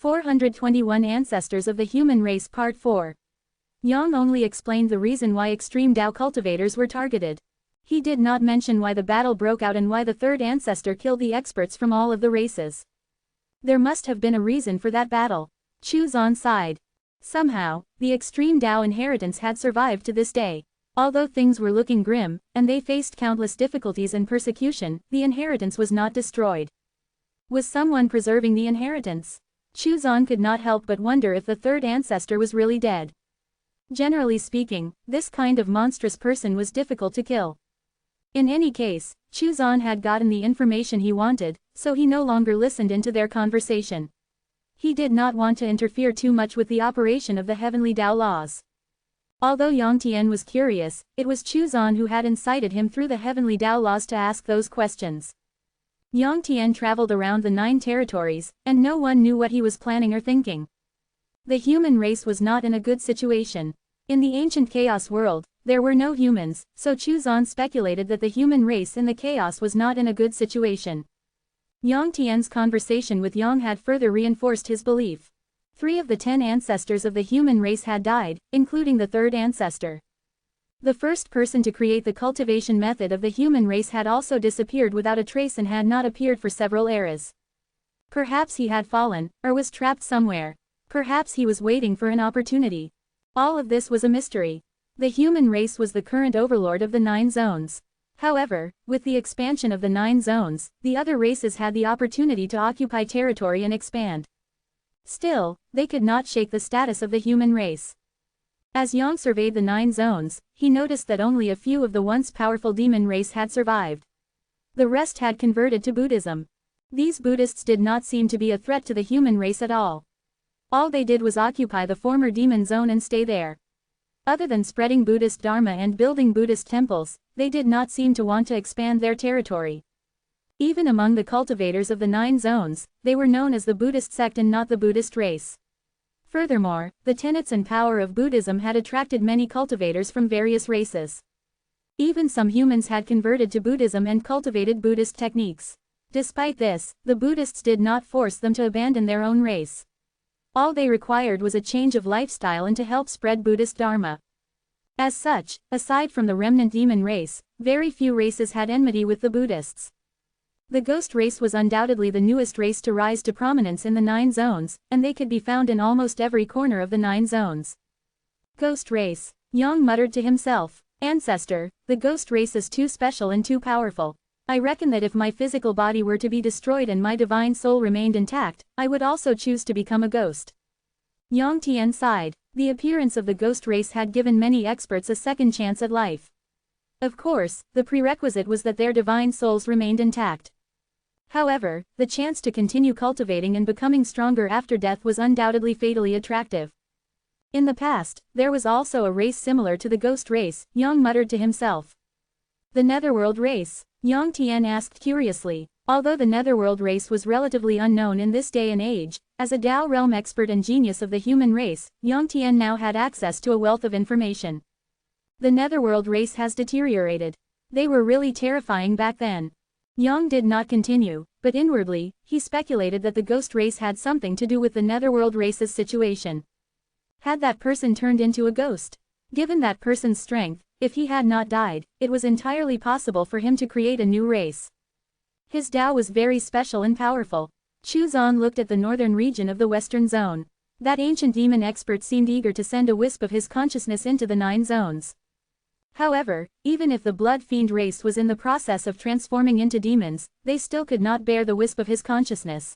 421 Ancestors of the Human Race Part 4. Yang only explained the reason why extreme Dao cultivators were targeted. He did not mention why the battle broke out and why the third ancestor killed the experts from all of the races. There must have been a reason for that battle. Chu Zan sighed. Somehow, the extreme Dao inheritance had survived to this day. Although things were looking grim, and they faced countless difficulties and persecution, the inheritance was not destroyed. Was someone preserving the inheritance? Chu Zan could not help but wonder if the third ancestor was really dead. Generally speaking, this kind of monstrous person was difficult to kill. In any case, Chu Zan had gotten the information he wanted, so he no longer listened into their conversation. He did not want to interfere too much with the operation of the heavenly Dao laws. Although Yang Tian was curious, it was Chu Zan who had incited him through the heavenly Dao laws to ask those questions. Yang Tian traveled around the 9 territories, and no one knew what he was planning or thinking. The human race was not in a good situation. In the ancient chaos world, there were no humans, so Chu Zan speculated that the human race in the chaos was not in a good situation. Yang Tian's conversation with Yang had further reinforced his belief. 3 of the 10 ancestors of the human race had died, including the third ancestor. The first person to create the cultivation method of the human race had also disappeared without a trace and had not appeared for several eras. Perhaps he had fallen, or was trapped somewhere. Perhaps he was waiting for an opportunity. All of this was a mystery. The human race was the current overlord of the 9 zones. However, with the expansion of the 9 zones, the other races had the opportunity to occupy territory and expand. Still, they could not shake the status of the human race. As Yang surveyed the 9 zones, he noticed that only a few of the once powerful demon race had survived. The rest had converted to Buddhism. These Buddhists did not seem to be a threat to the human race at all. All they did was occupy the former demon zone and stay there. Other than spreading Buddhist Dharma and building Buddhist temples, they did not seem to want to expand their territory. Even among the cultivators of the 9 zones, they were known as the Buddhist sect and not the Buddhist race. Furthermore, the tenets and power of Buddhism had attracted many cultivators from various races. Even some humans had converted to Buddhism and cultivated Buddhist techniques. Despite this, the Buddhists did not force them to abandon their own race. All they required was a change of lifestyle and to help spread Buddhist Dharma. As such, aside from the remnant demon race, very few races had enmity with the Buddhists. The ghost race was undoubtedly the newest race to rise to prominence in the 9 zones, and they could be found in almost every corner of the 9 zones. Ghost race. Yang muttered to himself. Ancestor, the ghost race is too special and too powerful. I reckon that if my physical body were to be destroyed and my divine soul remained intact, I would also choose to become a ghost. Yang Tian sighed. The appearance of the ghost race had given many experts a second chance at life. Of course, the prerequisite was that their divine souls remained intact. However, the chance to continue cultivating and becoming stronger after death was undoubtedly fatally attractive. In the past, there was also a race similar to the ghost race, Yang muttered to himself. The Netherworld race? Yang Tian asked curiously. Although the Netherworld race was relatively unknown in this day and age, as a Dao realm expert and genius of the human race, Yang Tian now had access to a wealth of information. The Netherworld race has deteriorated. They were really terrifying back then. Yang did not continue, but inwardly, he speculated that the ghost race had something to do with the Netherworld race's situation. Had that person turned into a ghost? Given that person's strength, if he had not died, it was entirely possible for him to create a new race. His Dao was very special and powerful. Chu Zan looked at the northern region of the western zone. That ancient demon expert seemed eager to send a wisp of his consciousness into the 9 zones. However, even if the blood fiend race was in the process of transforming into demons, they still could not bear the wisp of his consciousness.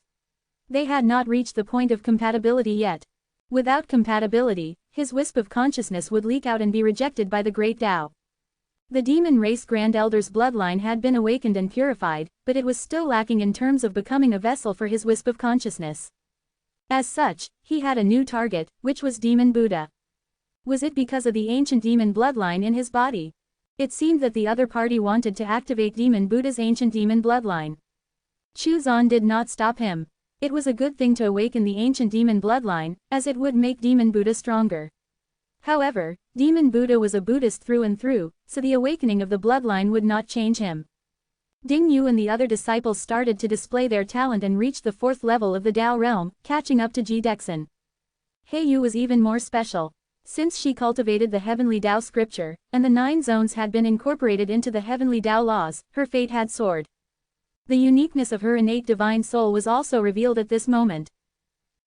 They had not reached the point of compatibility yet. Without compatibility, his wisp of consciousness would leak out and be rejected by the great Dao. The demon race Grand Elder's bloodline had been awakened and purified, but it was still lacking in terms of becoming a vessel for his wisp of consciousness. As such, he had a new target, which was Demon Buddha. Was it because of the ancient demon bloodline in his body? It seemed that the other party wanted to activate Demon Buddha's ancient demon bloodline. Chu Zan did not stop him. It was a good thing to awaken the ancient demon bloodline, as it would make Demon Buddha stronger. However, Demon Buddha was a Buddhist through and through, so the awakening of the bloodline would not change him. Ding Yu and the other disciples started to display their talent and reached the 4th level of the Dao realm, catching up to Ji Dexin. He Yu was even more special. Since she cultivated the heavenly Dao scripture, and the 9 zones had been incorporated into the heavenly Dao laws, her fate had soared. The uniqueness of her innate divine soul was also revealed at this moment.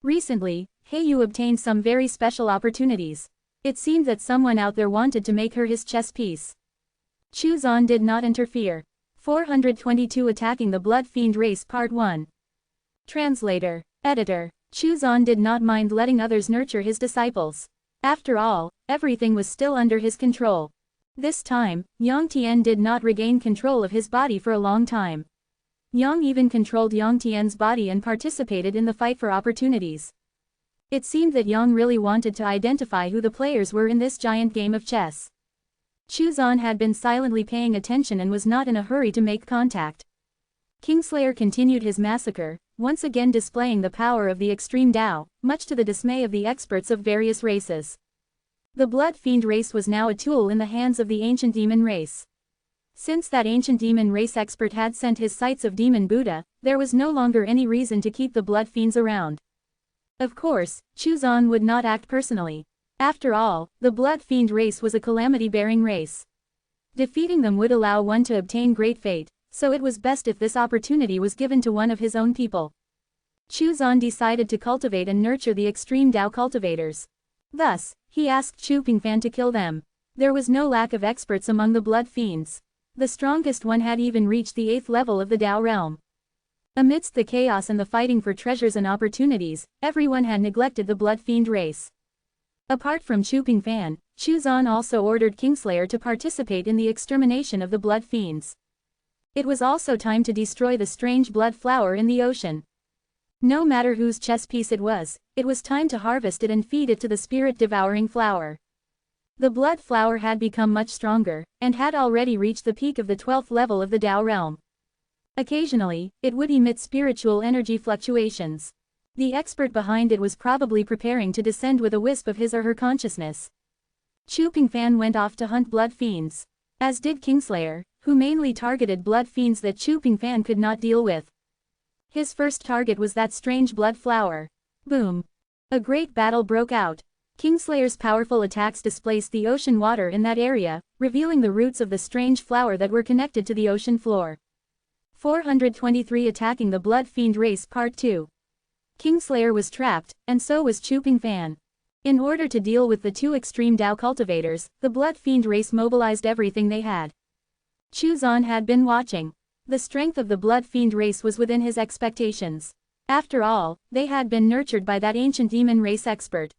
Recently, He Yu obtained some very special opportunities. It seemed that someone out there wanted to make her his chess piece. Chu Zan did not interfere. 422 Attacking the Blood Fiend Race Part 1. Translator. Editor. Chu Zan did not mind letting others nurture his disciples. After all, everything was still under his control. This time, Yang Tian did not regain control of his body for a long time. Yang even controlled Yang Tian's body and participated in the fight for opportunities. It seemed that Yang really wanted to identify who the players were in this giant game of chess. Chu Zan had been silently paying attention and was not in a hurry to make contact. Kingslayer continued his massacre, once again displaying the power of the extreme Dao, much to the dismay of the experts of various races. The Blood Fiend race was now a tool in the hands of the ancient demon race. Since that ancient demon race expert had sent his sights of Demon Buddha, there was no longer any reason to keep the Blood Fiends around. Of course, Chu Zan would not act personally. After all, the Blood Fiend race was a calamity-bearing race. Defeating them would allow one to obtain great fate, so it was best if this opportunity was given to one of his own people. Chu Zan decided to cultivate and nurture the extreme Dao cultivators. Thus, he asked Chu Pingfan to kill them. There was no lack of experts among the Blood Fiends. The strongest one had even reached the 8th level of the Dao realm. Amidst the chaos and the fighting for treasures and opportunities, everyone had neglected the Blood Fiend race. Apart from Chu Pingfan, Chu Zan also ordered Kingslayer to participate in the extermination of the Blood Fiends. It was also time to destroy the strange blood flower in the ocean. No matter whose chess piece it was time to harvest it and feed it to the spirit-devouring flower. The blood flower had become much stronger, and had already reached the peak of the 12th level of the Dao realm. Occasionally, it would emit spiritual energy fluctuations. The expert behind it was probably preparing to descend with a wisp of his or her consciousness. Chu Pingfan went off to hunt blood fiends. As did Kingslayer, who mainly targeted blood fiends that Chu Pingfan could not deal with. His first target was that strange blood flower. Boom! A great battle broke out. Kingslayer's powerful attacks displaced the ocean water in that area, revealing the roots of the strange flower that were connected to the ocean floor. 423 Attacking the Blood Fiend Race Part 2. Kingslayer was trapped, and so was Chu Pingfan. In order to deal with the two extreme Dao cultivators, the Blood Fiend race mobilized everything they had. Chu Zan had been watching. The strength of the Blood Fiend race was within his expectations. After all, they had been nurtured by that ancient demon race expert.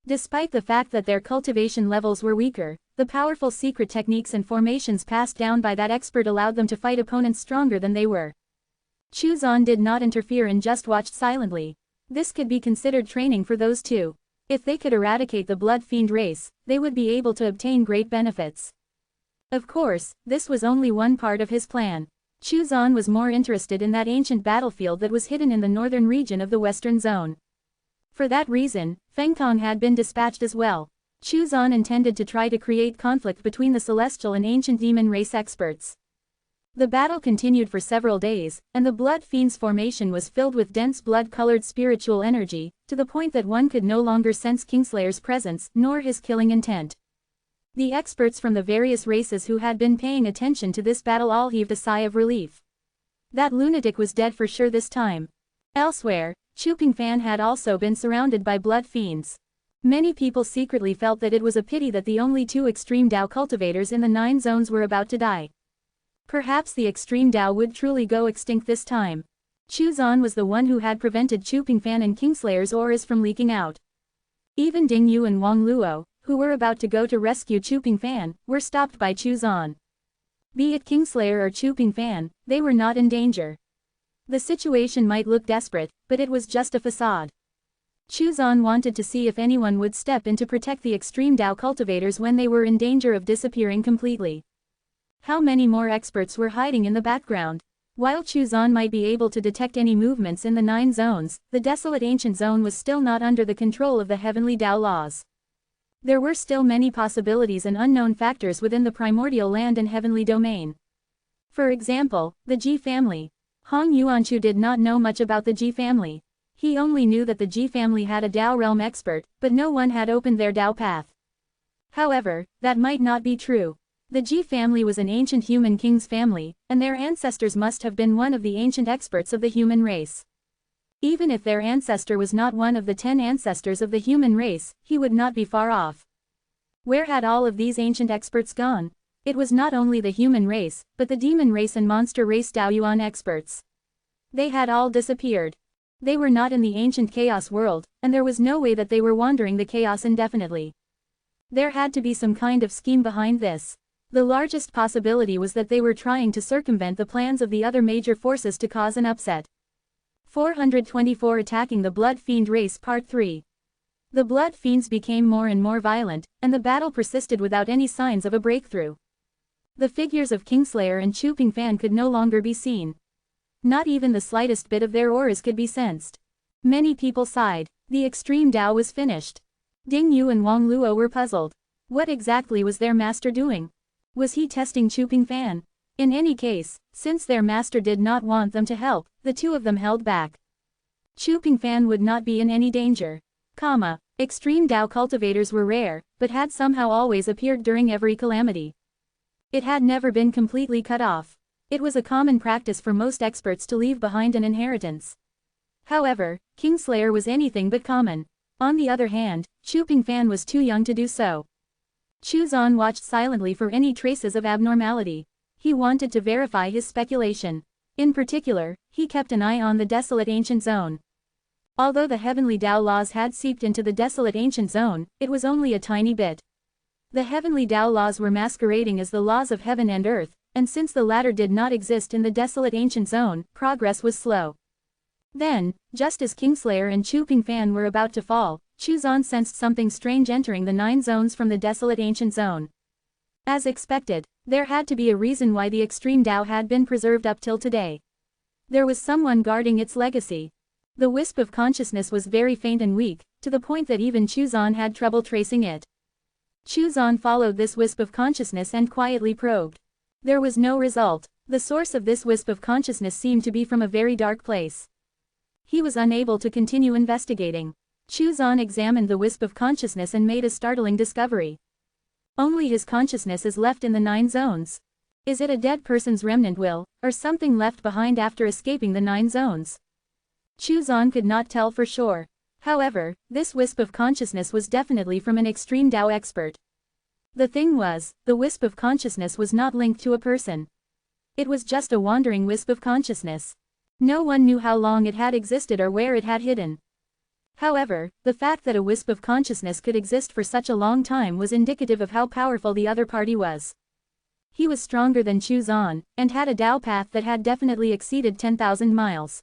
Despite the fact that their cultivation levels were weaker, the powerful secret techniques and formations passed down by that expert allowed them to fight opponents stronger than they were. Chu Zan did not interfere and just watched silently. This could be considered training for those two. If they could eradicate the Blood Fiend race, they would be able to obtain great benefits. Of course, this was only one part of his plan. Chu Zan was more interested in that ancient battlefield that was hidden in the northern region of the Western Zone. For that reason, Feng Tong had been dispatched as well. Chu Zan intended to try to create conflict between the celestial and ancient demon race experts. The battle continued for several days, and the Blood Fiend's formation was filled with dense blood-colored spiritual energy, to the point that one could no longer sense Kingslayer's presence, nor his killing intent. The experts from the various races who had been paying attention to this battle all heaved a sigh of relief. That lunatic was dead for sure this time. Elsewhere, Chu Pingfan had also been surrounded by blood fiends. Many people secretly felt that it was a pity that the only two extreme Dao cultivators in the 9 zones were about to die. Perhaps the extreme Dao would truly go extinct this time. Chu Zan was the one who had prevented Chu Pingfan and Kingslayer's auras from leaking out. Even Ding Yu and Wang Luo, who were about to go to rescue Chu Pingfan, were stopped by Chu Zan. Be it Kingslayer or Chu Pingfan, they were not in danger. The situation might look desperate, but it was just a facade. Chu Zan wanted to see if anyone would step in to protect the extreme Dao cultivators when they were in danger of disappearing completely. How many more experts were hiding in the background? While Chu Zan might be able to detect any movements in the 9 zones, the desolate ancient zone was still not under the control of the heavenly Dao laws. There were still many possibilities and unknown factors within the primordial land and heavenly domain. For example, the Ji family. Hong Yuanchu did not know much about the Ji family. He only knew that the Ji family had a Dao realm expert, but no one had opened their Dao path. However, that might not be true. The Ji family was an ancient human king's family, and their ancestors must have been one of the ancient experts of the human race. Even if their ancestor was not one of the 10 ancestors of the human race, he would not be far off. Where had all of these ancient experts gone? It was not only the human race, but the demon race and monster race Daoyuan experts. They had all disappeared. They were not in the ancient chaos world, and there was no way that they were wandering the chaos indefinitely. There had to be some kind of scheme behind this. The largest possibility was that they were trying to circumvent the plans of the other major forces to cause an upset. 424 Attacking the Blood Fiend Race Part 3. The Blood Fiends became more and more violent, and the battle persisted without any signs of a breakthrough. The figures of Kingslayer and Chu Pingfan could no longer be seen. Not even the slightest bit of their auras could be sensed. Many people sighed. The extreme Dao was finished. Ding Yu and Wang Luo were puzzled. What exactly was their master doing? Was he testing Chu Pingfan? In any case, since their master did not want them to help, the two of them held back. Chu Pingfan would not be in any danger. Extreme Dao cultivators were rare, but had somehow always appeared during every calamity. It had never been completely cut off. It was a common practice for most experts to leave behind an inheritance. However, Kingslayer was anything but common. On the other hand, Chu Pingfan was too young to do so. Chu Zan watched silently for any traces of abnormality. He wanted to verify his speculation. In particular, he kept an eye on the desolate ancient zone. Although the heavenly Dao laws had seeped into the desolate ancient zone, it was only a tiny bit. The heavenly Dao laws were masquerading as the laws of heaven and earth, and since the latter did not exist in the desolate ancient zone, progress was slow. Then, just as Kingslayer and Chu Pingfan were about to fall, Chu Zan sensed something strange entering the 9 zones from the desolate ancient zone. As expected, there had to be a reason why the extreme Dao had been preserved up till today. There was someone guarding its legacy. The wisp of consciousness was very faint and weak, to the point that even Chu Zan had trouble tracing it. Chu Zan followed this wisp of consciousness and quietly probed. There was no result. The source of this wisp of consciousness seemed to be from a very dark place. He was unable to continue investigating. Chu Zan examined the wisp of consciousness and made a startling discovery. Only his consciousness is left in the 9 zones. Is it a dead person's remnant will, or something left behind after escaping the 9 zones? Chu Zan could not tell for sure. However, this wisp of consciousness was definitely from an extreme Dao expert. The thing was, the wisp of consciousness was not linked to a person. It was just a wandering wisp of consciousness. No one knew how long it had existed or where it had hidden. However, the fact that a wisp of consciousness could exist for such a long time was indicative of how powerful the other party was. He was stronger than Chu Zan, and had a Dao path that had definitely exceeded 10,000 miles.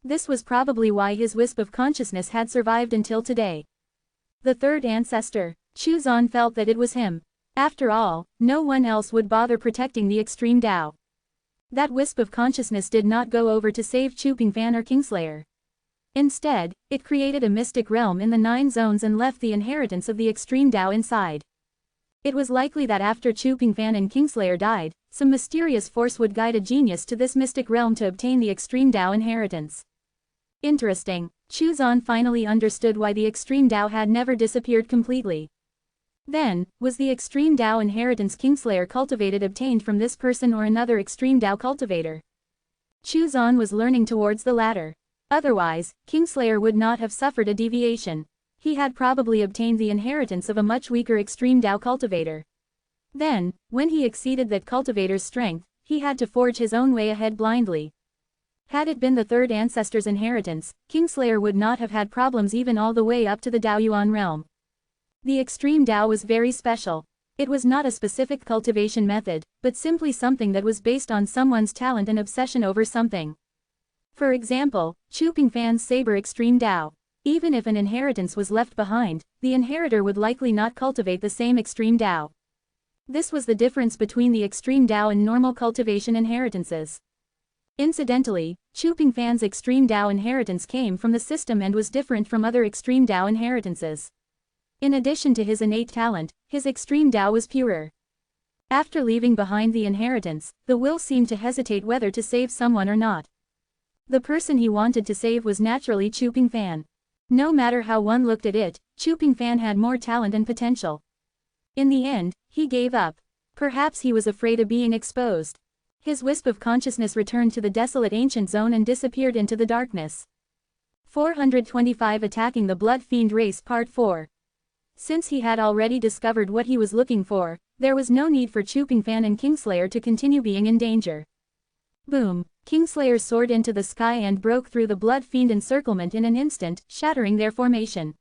This was probably why his wisp of consciousness had survived until today. The third ancestor. Chu Zan felt that it was him. After all, no one else would bother protecting the extreme Dao. That wisp of consciousness did not go over to save Chu Pingfan or Kingslayer. Instead, it created a mystic realm in the 9 zones and left the inheritance of the extreme Dao inside. It was likely that after Chu Pingfan and Kingslayer died, some mysterious force would guide a genius to this mystic realm to obtain the extreme Dao inheritance. Interesting. Chu Zan finally understood why the extreme Dao had never disappeared completely. Then, was the extreme Dao inheritance Kingslayer cultivated obtained from this person or another extreme Dao cultivator? Chu Zan was learning towards the latter. Otherwise, Kingslayer would not have suffered a deviation. He had probably obtained the inheritance of a much weaker extreme Dao cultivator. Then, when he exceeded that cultivator's strength, he had to forge his own way ahead blindly. Had it been the third ancestor's inheritance, Kingslayer would not have had problems even all the way up to the Daoyuan realm. The extreme Dao was very special. It was not a specific cultivation method, but simply something that was based on someone's talent and obsession over something. For example, Chu Pingfan's Saber Extreme Dao. Even if an inheritance was left behind, the inheritor would likely not cultivate the same extreme Dao. This was the difference between the extreme Dao and normal cultivation inheritances. Incidentally, Chu Pingfan's extreme Dao inheritance came from the system and was different from other extreme Dao inheritances. In addition to his innate talent, his extreme Dao was purer. After leaving behind the inheritance, the will seemed to hesitate whether to save someone or not. The person he wanted to save was naturally Chu Pingfan. No matter how one looked at it, Chu Pingfan had more talent and potential. In the end, he gave up. Perhaps he was afraid of being exposed. His wisp of consciousness returned to the desolate ancient zone and disappeared into the darkness. 425 Attacking the Blood Fiend Race Part 4. Since he had already discovered what he was looking for, there was no need for Chu Pingfan and Kingslayer to continue being in danger. Boom! Kingslayer soared into the sky and broke through the Blood Fiend encirclement in an instant, shattering their formation.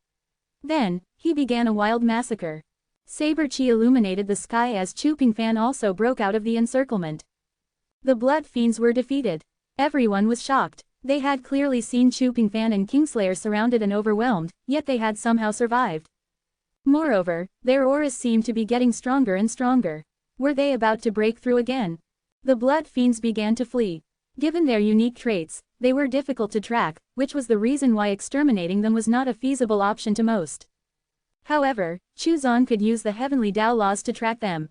Then, he began a wild massacre. Saber Chi illuminated the sky as Chu Pingfan also broke out of the encirclement. The Blood Fiends were defeated. Everyone was shocked. They had clearly seen Chu Pingfan and Kingslayer surrounded and overwhelmed, yet they had somehow survived. Moreover, their auras seemed to be getting stronger and stronger. Were they about to break through again? The Blood Fiends began to flee. Given their unique traits, they were difficult to track, which was the reason why exterminating them was not a feasible option to most. However, Chu Zan could use the heavenly Tao laws to track them.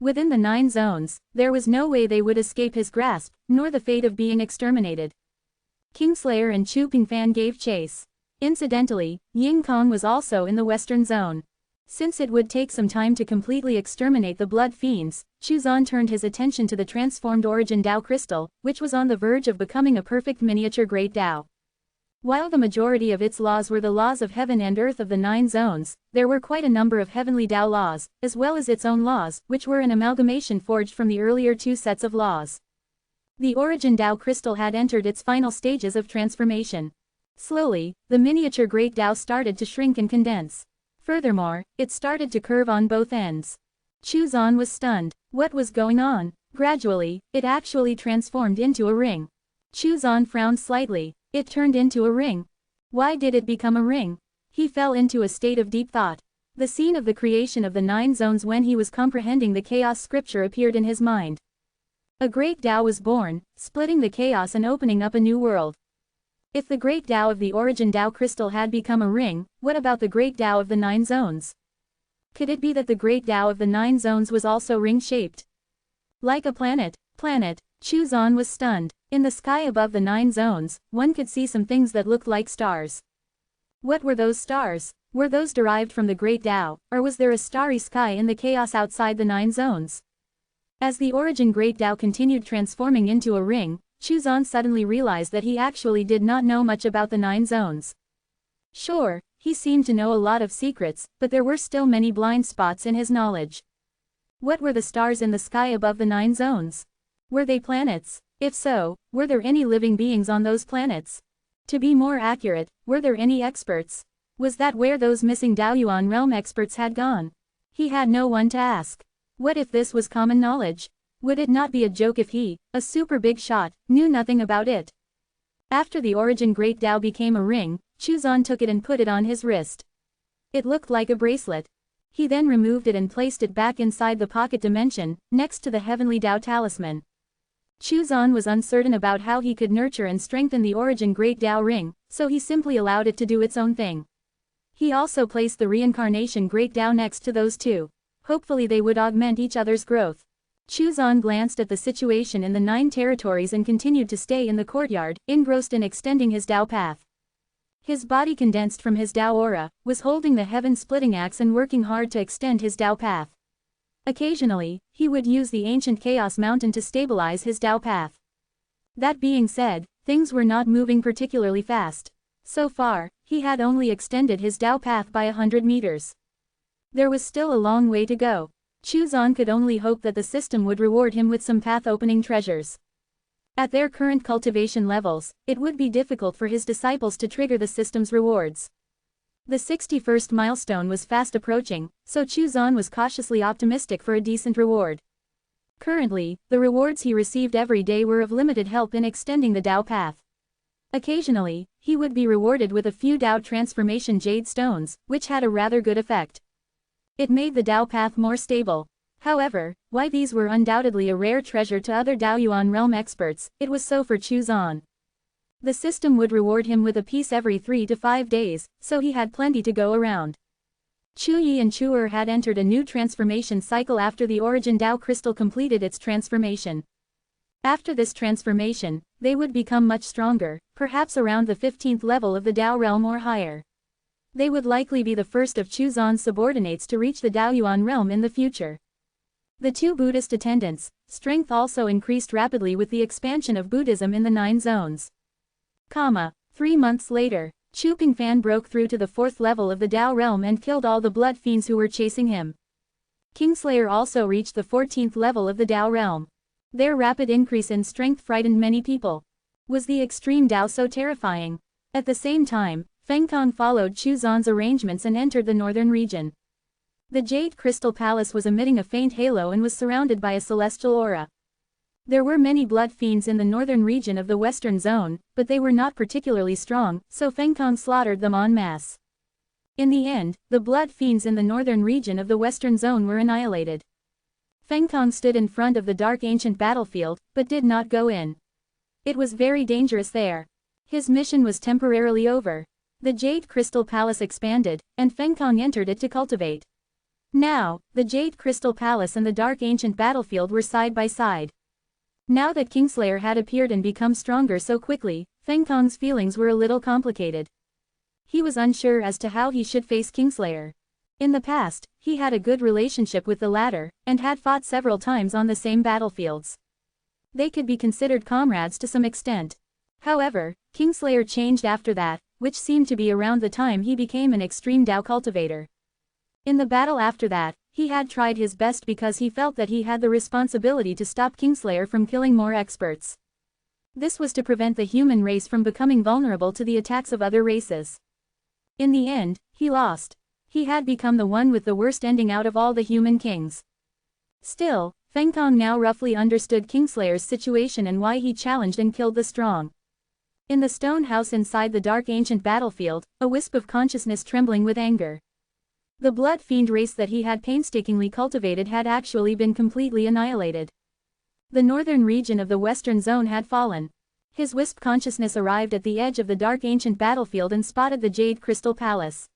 Within the 9 zones, there was no way they would escape his grasp, nor the fate of being exterminated. Kingslayer and Chu Pingfan gave chase. Incidentally, Ying Kong was also in the western zone. Since it would take some time to completely exterminate the Blood Fiends, Chu Zan turned his attention to the transformed Origin Tao crystal, which was on the verge of becoming a perfect miniature Great Tao. While the majority of its laws were the laws of heaven and earth of the 9 zones, there were quite a number of heavenly Tao laws, as well as its own laws, which were an amalgamation forged from the earlier 2 sets of laws. The Origin Tao crystal had entered its final stages of transformation. Slowly, the miniature Great Tao started to shrink and condense. Furthermore, it started to curve on both ends. Chu Zan was stunned. What was going on? Gradually, it actually transformed into a ring. Chu Zan frowned slightly. It turned into a ring. Why did it become a ring? He fell into a state of deep thought. The scene of the creation of the 9 zones when he was comprehending the chaos scripture appeared in his mind. A great Tao was born, splitting the chaos and opening up a new world. If the great Tao of the Origin Tao crystal had become a ring, what about the great Tao of the 9 zones? Could it be that the great Tao of the 9 zones was also ring-shaped? Like a planet, Chu Zan was stunned. In the sky above the 9 zones, one could see some things that looked like stars. What were those stars? Were those derived from the great Tao, or was there a starry sky in the chaos outside the 9 zones? As the Origin Great Tao continued transforming into a ring, Chu Zan suddenly realized that he actually did not know much about the 9 zones. Sure, he seemed to know a lot of secrets, but there were still many blind spots in his knowledge. What were the stars in the sky above the 9 zones? Were they planets? If so, were there any living beings on those planets? To be more accurate, were there any experts? Was that where those missing Daoyuan realm experts had gone? He had no one to ask. What if this was common knowledge? Would it not be a joke if he, a super big shot, knew nothing about it? After the Origin Great Tao became a ring, Chu Zan took it and put it on his wrist. It looked like a bracelet. He then removed it and placed it back inside the pocket dimension, next to the Heavenly Tao talisman. Chu Zan was uncertain about how he could nurture and strengthen the Origin Great Tao ring, so he simply allowed it to do its own thing. He also placed the Reincarnation Great Tao next to those two. Hopefully they would augment each other's growth. Chu Zan glanced at the situation in the 9 territories and continued to stay in the courtyard, engrossed in extending his Tao path. His body condensed from his Tao aura, was holding the heaven-splitting axe and working hard to extend his Tao path. Occasionally, he would use the ancient Chaos Mountain to stabilize his Tao path. That being said, things were not moving particularly fast. So far, he had only extended his Tao path by 100 meters. There was still a long way to go. Chu Zan could only hope that the system would reward him with some path-opening treasures. At their current cultivation levels, it would be difficult for his disciples to trigger the system's rewards. The 61st milestone was fast approaching, so Chu Zan was cautiously optimistic for a decent reward. Currently, the rewards he received every day were of limited help in extending the Tao path. Occasionally, he would be rewarded with a few Tao transformation jade stones, which had a rather good effect. It made the Tao path more stable. However, while these were undoubtedly a rare treasure to other Daoyuan realm experts, it was so for Chu Zan. The system would reward him with a piece every 3 to 5 days, so he had plenty to go around. Chu Yi and Chu Er had entered a new transformation cycle after the origin Tao crystal completed its transformation. After this transformation, they would become much stronger, perhaps around the 15th level of the Tao realm or higher. They would likely be the first of Chu Zan's subordinates to reach the Taoyuan realm in the future. The two Buddhist attendants' strength also increased rapidly with the expansion of Buddhism in the 9 zones. 3 months later, Chu Pingfan broke through to the 4th level of the Tao realm and killed all the blood fiends who were chasing him. Kingslayer also reached the 14th level of the Tao realm. Their rapid increase in strength frightened many people. Was the extreme Tao so terrifying? At the same time, Feng Kong followed Chu Zan's arrangements and entered the northern region. The Jade Crystal Palace was emitting a faint halo and was surrounded by a celestial aura. There were many blood fiends in the northern region of the western zone, but they were not particularly strong, so Feng Kong slaughtered them en masse. In the end, the blood fiends in the northern region of the western zone were annihilated. Feng Kong stood in front of the dark ancient battlefield, but did not go in. It was very dangerous there. His mission was temporarily over. The Jade Crystal Palace expanded, and Feng Kong entered it to cultivate. Now, the Jade Crystal Palace and the dark ancient battlefield were side by side. Now that Kingslayer had appeared and become stronger so quickly, Feng Kong's feelings were a little complicated. He was unsure as to how he should face Kingslayer. In the past, he had a good relationship with the latter, and had fought several times on the same battlefields. They could be considered comrades to some extent. However, Kingslayer changed after that, which seemed to be around the time he became an extreme Tao cultivator. In the battle after that, he had tried his best because he felt that he had the responsibility to stop Kingslayer from killing more experts. This was to prevent the human race from becoming vulnerable to the attacks of other races. In the end, he lost. He had become the one with the worst ending out of all the human kings. Still, Feng Kong now roughly understood Kingslayer's situation and why he challenged and killed the strong. In the stone house inside the dark ancient battlefield, a wisp of consciousness trembling with anger. The blood fiend race that he had painstakingly cultivated had actually been completely annihilated. The northern region of the western zone had fallen. His wisp consciousness arrived at the edge of the dark ancient battlefield and spotted the Jade Crystal Palace.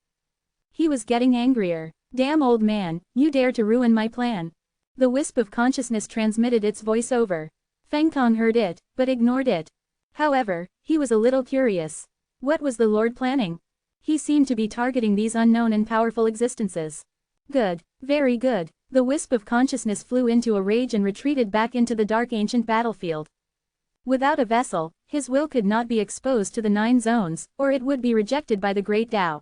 He was getting angrier. Damn old man, you dare to ruin my plan. The wisp of consciousness transmitted its voice over. Feng Kong heard it, but ignored it. However, he was a little curious. What was the Lord planning? He seemed to be targeting these unknown and powerful existences. Good, very good. The wisp of consciousness flew into a rage and retreated back into the dark ancient battlefield. Without a vessel, his will could not be exposed to the 9 zones, or it would be rejected by the Great Tao.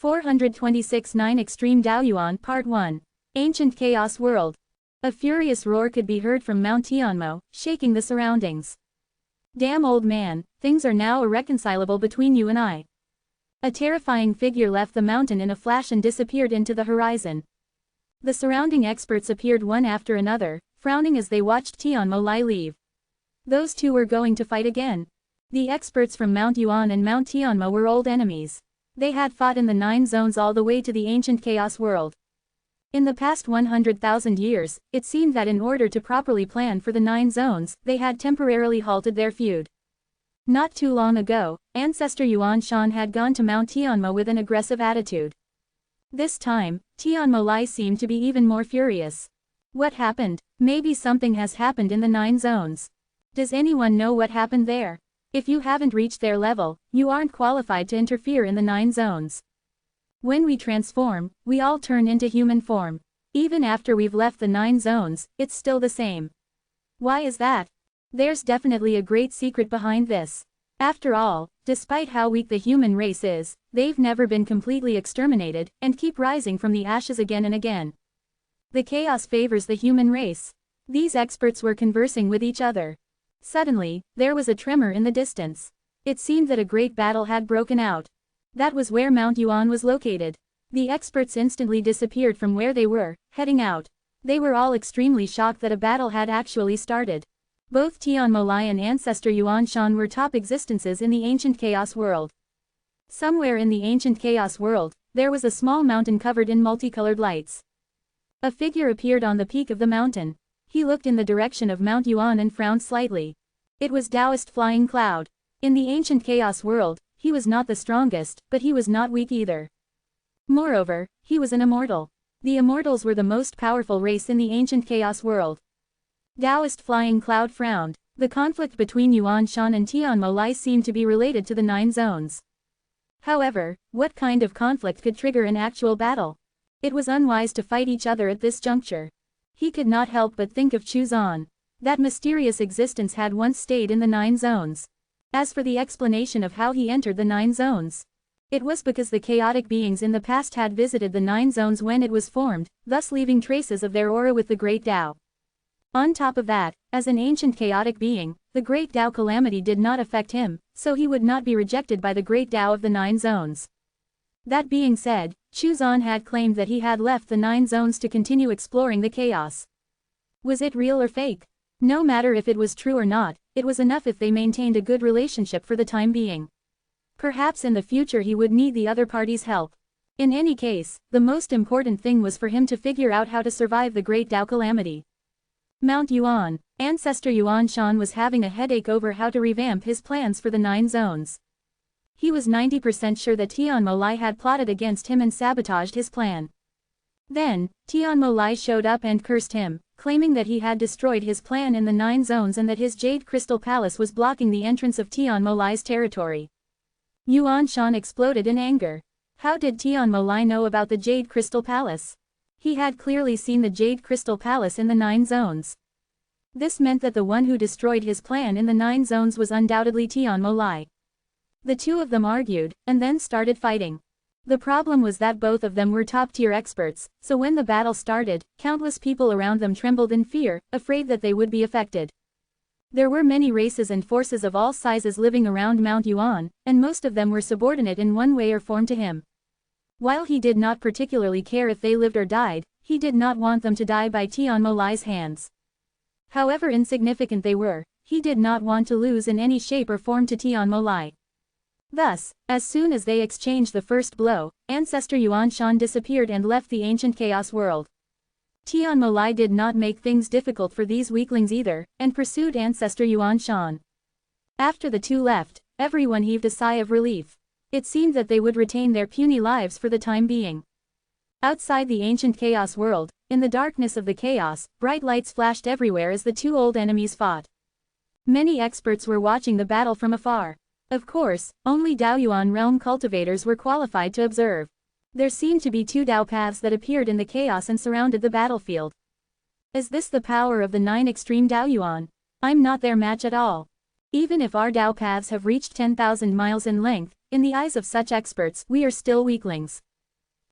426-9 Extreme Taoyuan Part 1. Ancient Chaos World. A furious roar could be heard from Mount Tianmo, shaking the surroundings. Damn old man, things are now irreconcilable between you and I. A terrifying figure left the mountain in a flash and disappeared into the horizon. The surrounding experts appeared one after another, frowning as they watched Tianmo Lai leave. Those two were going to fight again. The experts from Mount Yuan and Mount Tianmo were old enemies. They had fought in the 9 zones all the way to the ancient chaos world. In the past 100,000 years, it seemed that in order to properly plan for the 9 zones, they had temporarily halted their feud. Not too long ago, Ancestor Yuan Shan had gone to Mount Tianmo with an aggressive attitude. This time, Tianmo Lai seemed to be even more furious. What happened? Maybe something has happened in the 9 zones. Does anyone know what happened there? If you haven't reached their level, you aren't qualified to interfere in the 9 zones. When we transform, we all turn into human form. Even after we've left the 9 zones, it's still the same. Why is that? There's definitely a great secret behind this. After all, despite how weak the human race is, they've never been completely exterminated, and keep rising from the ashes again and again. The chaos favors the human race. These experts were conversing with each other. Suddenly, there was a tremor in the distance. It seemed that a great battle had broken out. That was where Mount Yuan was located. The experts instantly disappeared from where they were, heading out. They were all extremely shocked that a battle had actually started. Both Tianmo Lai and Ancestor Yuan Shan were top existences in the ancient chaos world. Somewhere in the ancient chaos world, there was a small mountain covered in multicolored lights. A figure appeared on the peak of the mountain. He looked in the direction of Mount Yuan and frowned slightly. It was Taoist Flying Cloud. In the ancient chaos world, he was not the strongest, but he was not weak either. Moreover, he was an immortal. The immortals were the most powerful race in the ancient chaos world. Taoist Flying Cloud frowned. The conflict between Yuan Shan and Tian Mo Lai seemed to be related to the 9 zones. However, what kind of conflict could trigger an actual battle? It was unwise to fight each other at this juncture. He could not help but think of Chu Zan. That mysterious existence had once stayed in the 9 zones. As for the explanation of how he entered the 9 zones, it was because the chaotic beings in the past had visited the 9 zones when it was formed, thus leaving traces of their aura with the Great Tao. On top of that, as an ancient chaotic being, the Great Tao calamity did not affect him, so he would not be rejected by the Great Tao of the 9 zones. That being said, Chu Zan had claimed that he had left the 9 zones to continue exploring the chaos. Was it real or fake? No matter if it was true or not, it was enough if they maintained a good relationship for the time being. Perhaps in the future he would need the other party's help. In any case, the most important thing was for him to figure out how to survive the Great Tao calamity. Mount Yuan. Ancestor Yuan Shan was having a headache over how to revamp his plans for the 9 zones. He was 90% sure that Tian Mo Lai had plotted against him and sabotaged his plan. Then, Tian Mo Lai showed up and cursed him, claiming that he had destroyed his plan in the 9 zones and that his Jade Crystal Palace was blocking the entrance of Tian Mo Lai's territory. Yuan Shan exploded in anger. How did Tian Mo Lai know about the Jade Crystal Palace? He had clearly seen the Jade Crystal Palace in the 9 zones. This meant that the one who destroyed his plan in the 9 zones was undoubtedly Tian Mo Lai. The two of them argued, and then started fighting. The problem was that both of them were top-tier experts, so when the battle started, countless people around them trembled in fear, afraid that they would be affected. There were many races and forces of all sizes living around Mount Yuan, and most of them were subordinate in one way or form to him. While he did not particularly care if they lived or died, he did not want them to die by Tian Mo Lai's hands. However insignificant they were, he did not want to lose in any shape or form to Tian Mo Lai. Thus, as soon as they exchanged the first blow, Ancestor Yuan Shan disappeared and left the ancient chaos world. Tian Mo Lai did not make things difficult for these weaklings either, and pursued Ancestor Yuan Shan. After the two left, everyone heaved a sigh of relief. It seemed that they would retain their puny lives for the time being. Outside the ancient chaos world, in the darkness of the chaos, bright lights flashed everywhere as the two old enemies fought. Many experts were watching the battle from afar. Of course, only Daoyuan realm cultivators were qualified to observe. There seemed to be 2 Dao paths that appeared in the chaos and surrounded the battlefield. Is this the power of the 9 extreme Daoyuan? I'm not their match at all. Even if our Dao paths have reached 10,000 miles in length, in the eyes of such experts, we are still weaklings.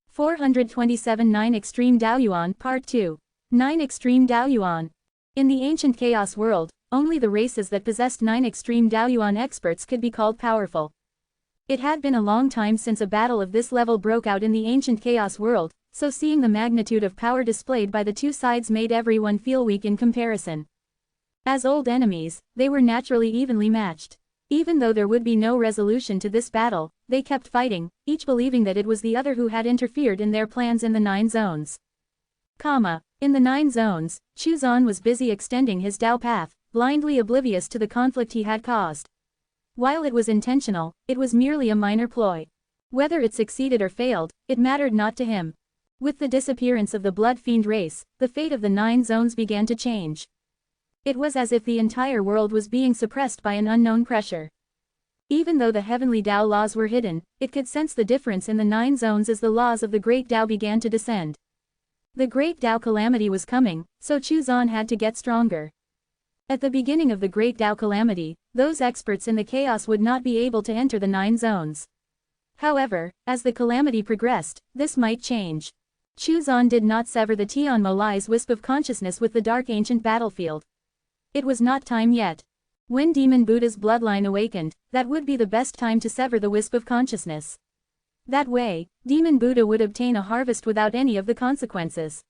427 9 Extreme Daoyuan Part 2. 9 Extreme Daoyuan. In the ancient chaos world, only the races that possessed 9 extreme Daoyuan experts could be called powerful. It had been a long time since a battle of this level broke out in the ancient chaos world, so seeing the magnitude of power displayed by the two sides made everyone feel weak in comparison. As old enemies, they were naturally evenly matched. Even though there would be no resolution to this battle, they kept fighting, each believing that it was the other who had interfered in their plans in the 9 zones. In the 9 zones, Chu Zan was busy extending his Dao path, blindly oblivious to the conflict he had caused. While it was intentional, it was merely a minor ploy. Whether it succeeded or failed, it mattered not to him. With the disappearance of the Blood Fiend race, the fate of the 9 zones began to change. It was as if the entire world was being suppressed by an unknown pressure. Even though the heavenly Dao laws were hidden, it could sense the difference in the 9 zones as the laws of the Great Dao began to descend. The Great Dao calamity was coming, so Chu Zan had to get stronger. At the beginning of the Great Dao calamity, those experts in the chaos would not be able to enter the 9 zones. However, as the calamity progressed, this might change. Chu Zan did not sever the Tian Mo Lai's wisp of consciousness with the dark ancient battlefield. It was not time yet. When Demon Buddha's bloodline awakened, that would be the best time to sever the wisp of consciousness. That way, Demon Buddha would obtain a harvest without any of the consequences.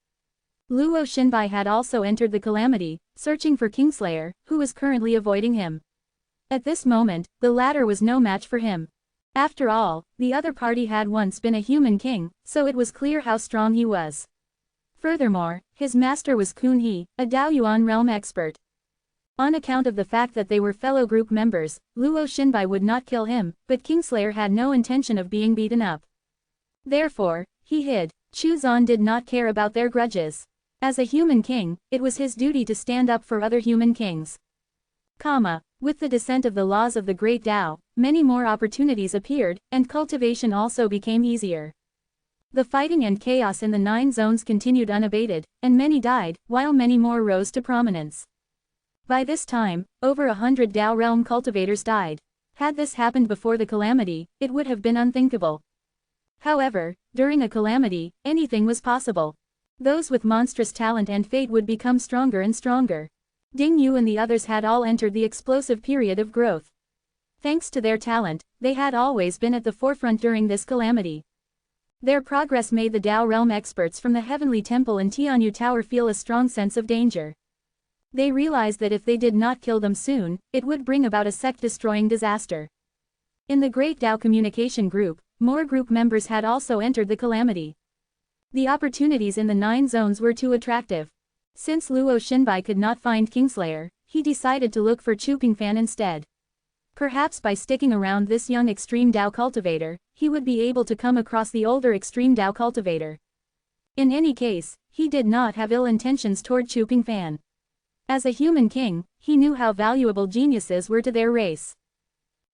Luo Xinbai had also entered the calamity, searching for Kingslayer, who was currently avoiding him. At this moment, the latter was no match for him. After all, the other party had once been a human king, so it was clear how strong he was. Furthermore, his master was Kun He, a Daoyuan realm expert. On account of the fact that they were fellow group members, Luo Xinbai would not kill him, but Kingslayer had no intention of being beaten up. Therefore, he hid. Chuzan did not care about their grudges. As a human king, it was his duty to stand up for other human kings. With the descent of the laws of the Great Tao, many more opportunities appeared, and cultivation also became easier. The fighting and chaos in the 9 zones continued unabated, and many died, while many more rose to prominence. By this time, over 100 Tao realm cultivators died. Had this happened before the calamity, it would have been unthinkable. However, during a calamity, anything was possible. Those with monstrous talent and fate would become stronger and stronger. Ding Yu and the others had all entered the explosive period of growth. Thanks to their talent, they had always been at the forefront during this calamity. Their progress made the Tao realm experts from the Heavenly Temple and Tianyu Tower feel a strong sense of danger. They realized that if they did not kill them soon, it would bring about a sect-destroying disaster. In the Great Tao Communication Group, more group members had also entered the calamity. The opportunities in the 9 zones were too attractive. Since Luo Xinbai could not find Kingslayer, he decided to look for Chu Pingfan instead. Perhaps by sticking around this young extreme Tao cultivator, he would be able to come across the older extreme Tao cultivator. In any case, he did not have ill intentions toward Chu Pingfan. As a human king, he knew how valuable geniuses were to their race.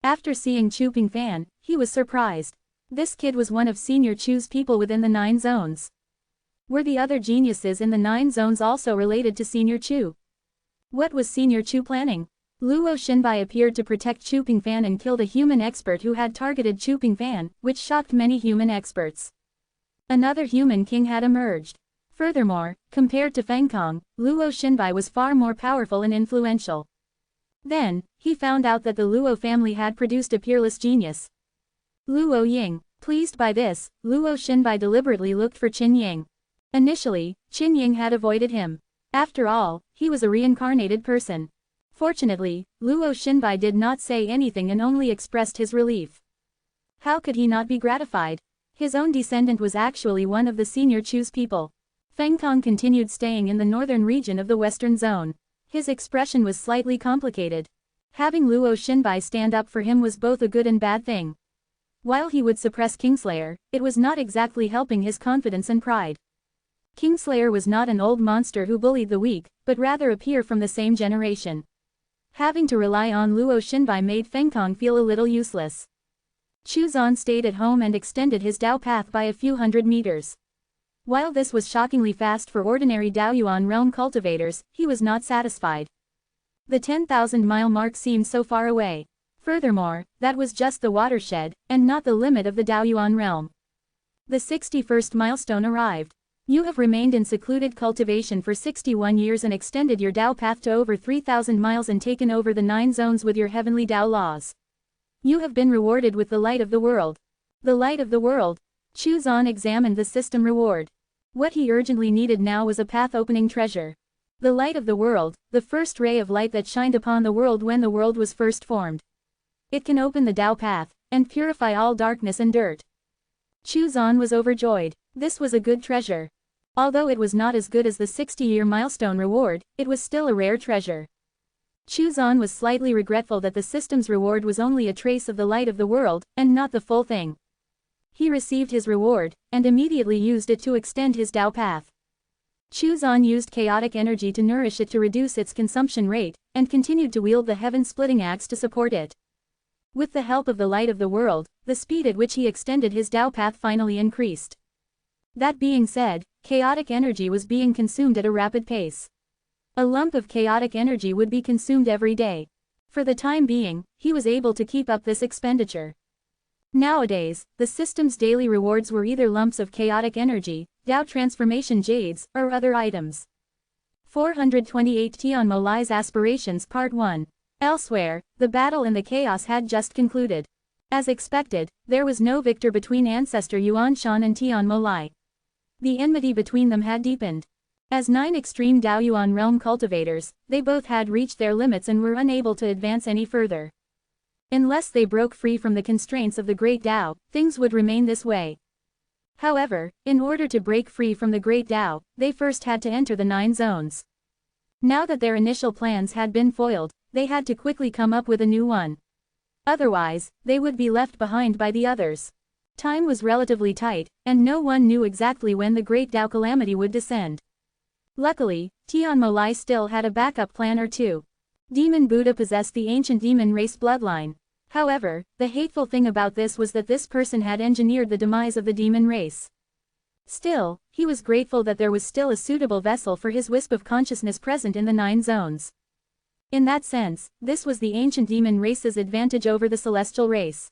After seeing Chu Pingfan, he was surprised. This kid was one of Senior Chu's people within the 9 zones. Were the other geniuses in the 9 zones also related to Senior Chu? What was Senior Chu planning? Luo Xinbai appeared to protect Chu Pingfan and killed a human expert who had targeted Chu Pingfan, which shocked many human experts. Another human king had emerged. Furthermore, compared to Feng Kong, Luo Xinbai was far more powerful and influential. Then, he found out that the Luo family had produced a peerless genius. Luo Ying. Pleased by this, Luo Xinbai deliberately looked for Qin Ying. Initially, Qin Ying had avoided him. After all, he was a reincarnated person. Fortunately, Luo Xinbai did not say anything and only expressed his relief. How could he not be gratified? His own descendant was actually one of the Senior Chu's people. Feng Kong continued staying in the northern region of the western zone. His expression was slightly complicated. Having Luo Xinbai stand up for him was both a good and bad thing. While he would suppress Kingslayer, it was not exactly helping his confidence and pride. Kingslayer was not an old monster who bullied the weak, but rather a peer from the same generation. Having to rely on Luo Xinbai made Feng Kong feel a little useless. Chuzan stayed at home and extended his Dao path by a few hundred meters. While this was shockingly fast for ordinary Daoyuan realm cultivators, he was not satisfied. The 10,000-mile mark seemed so far away. Furthermore, that was just the watershed, and not the limit of the Daoyuan realm. The 61st milestone arrived. You have remained in secluded cultivation for 61 years and extended your Dao path to over 3,000 miles and taken over the 9 zones with your heavenly Dao laws. You have been rewarded with the light of the world. The light of the world. Chuzan examined the system reward. What he urgently needed now was a path-opening treasure. The light of the world, the first ray of light that shined upon the world when the world was first formed. It can open the Dao path, and purify all darkness and dirt. Chuzan was overjoyed. This was a good treasure. Although it was not as good as the 60-year milestone reward, it was still a rare treasure. Chuzan was slightly regretful that the system's reward was only a trace of the light of the world, and not the full thing. He received his reward, and immediately used it to extend his Dao path. Chuzan used chaotic energy to nourish it to reduce its consumption rate, and continued to wield the heaven-splitting axe to support it. With the help of the light of the world, the speed at which he extended his Dao path finally increased. That being said, chaotic energy was being consumed at a rapid pace. A lump of chaotic energy would be consumed every day. For the time being, he was able to keep up this expenditure. Nowadays, the system's daily rewards were either lumps of chaotic energy, Dao transformation jades, or other items. 428 Tianmo Lai's Aspirations Part 1. Elsewhere, the battle in the chaos had just concluded. As expected, there was no victor between Ancestor Yuan Shan and Tianmo Lai. The enmity between them had deepened. As 9 extreme Daoyuan realm cultivators, they both had reached their limits and were unable to advance any further. Unless they broke free from the constraints of the Great Tao, things would remain this way. However, in order to break free from the Great Tao, they first had to enter the 9 zones. Now that their initial plans had been foiled, they had to quickly come up with a new one. Otherwise, they would be left behind by the others. Time was relatively tight, and no one knew exactly when the Great Tao Calamity would descend. Luckily, Tian Molai still had a backup plan or two. Demon Buddha possessed the ancient demon race bloodline. However, the hateful thing about this was that this person had engineered the demise of the demon race. Still, he was grateful that there was still a suitable vessel for his wisp of consciousness present in the 9 zones. In that sense, this was the ancient demon race's advantage over the celestial race.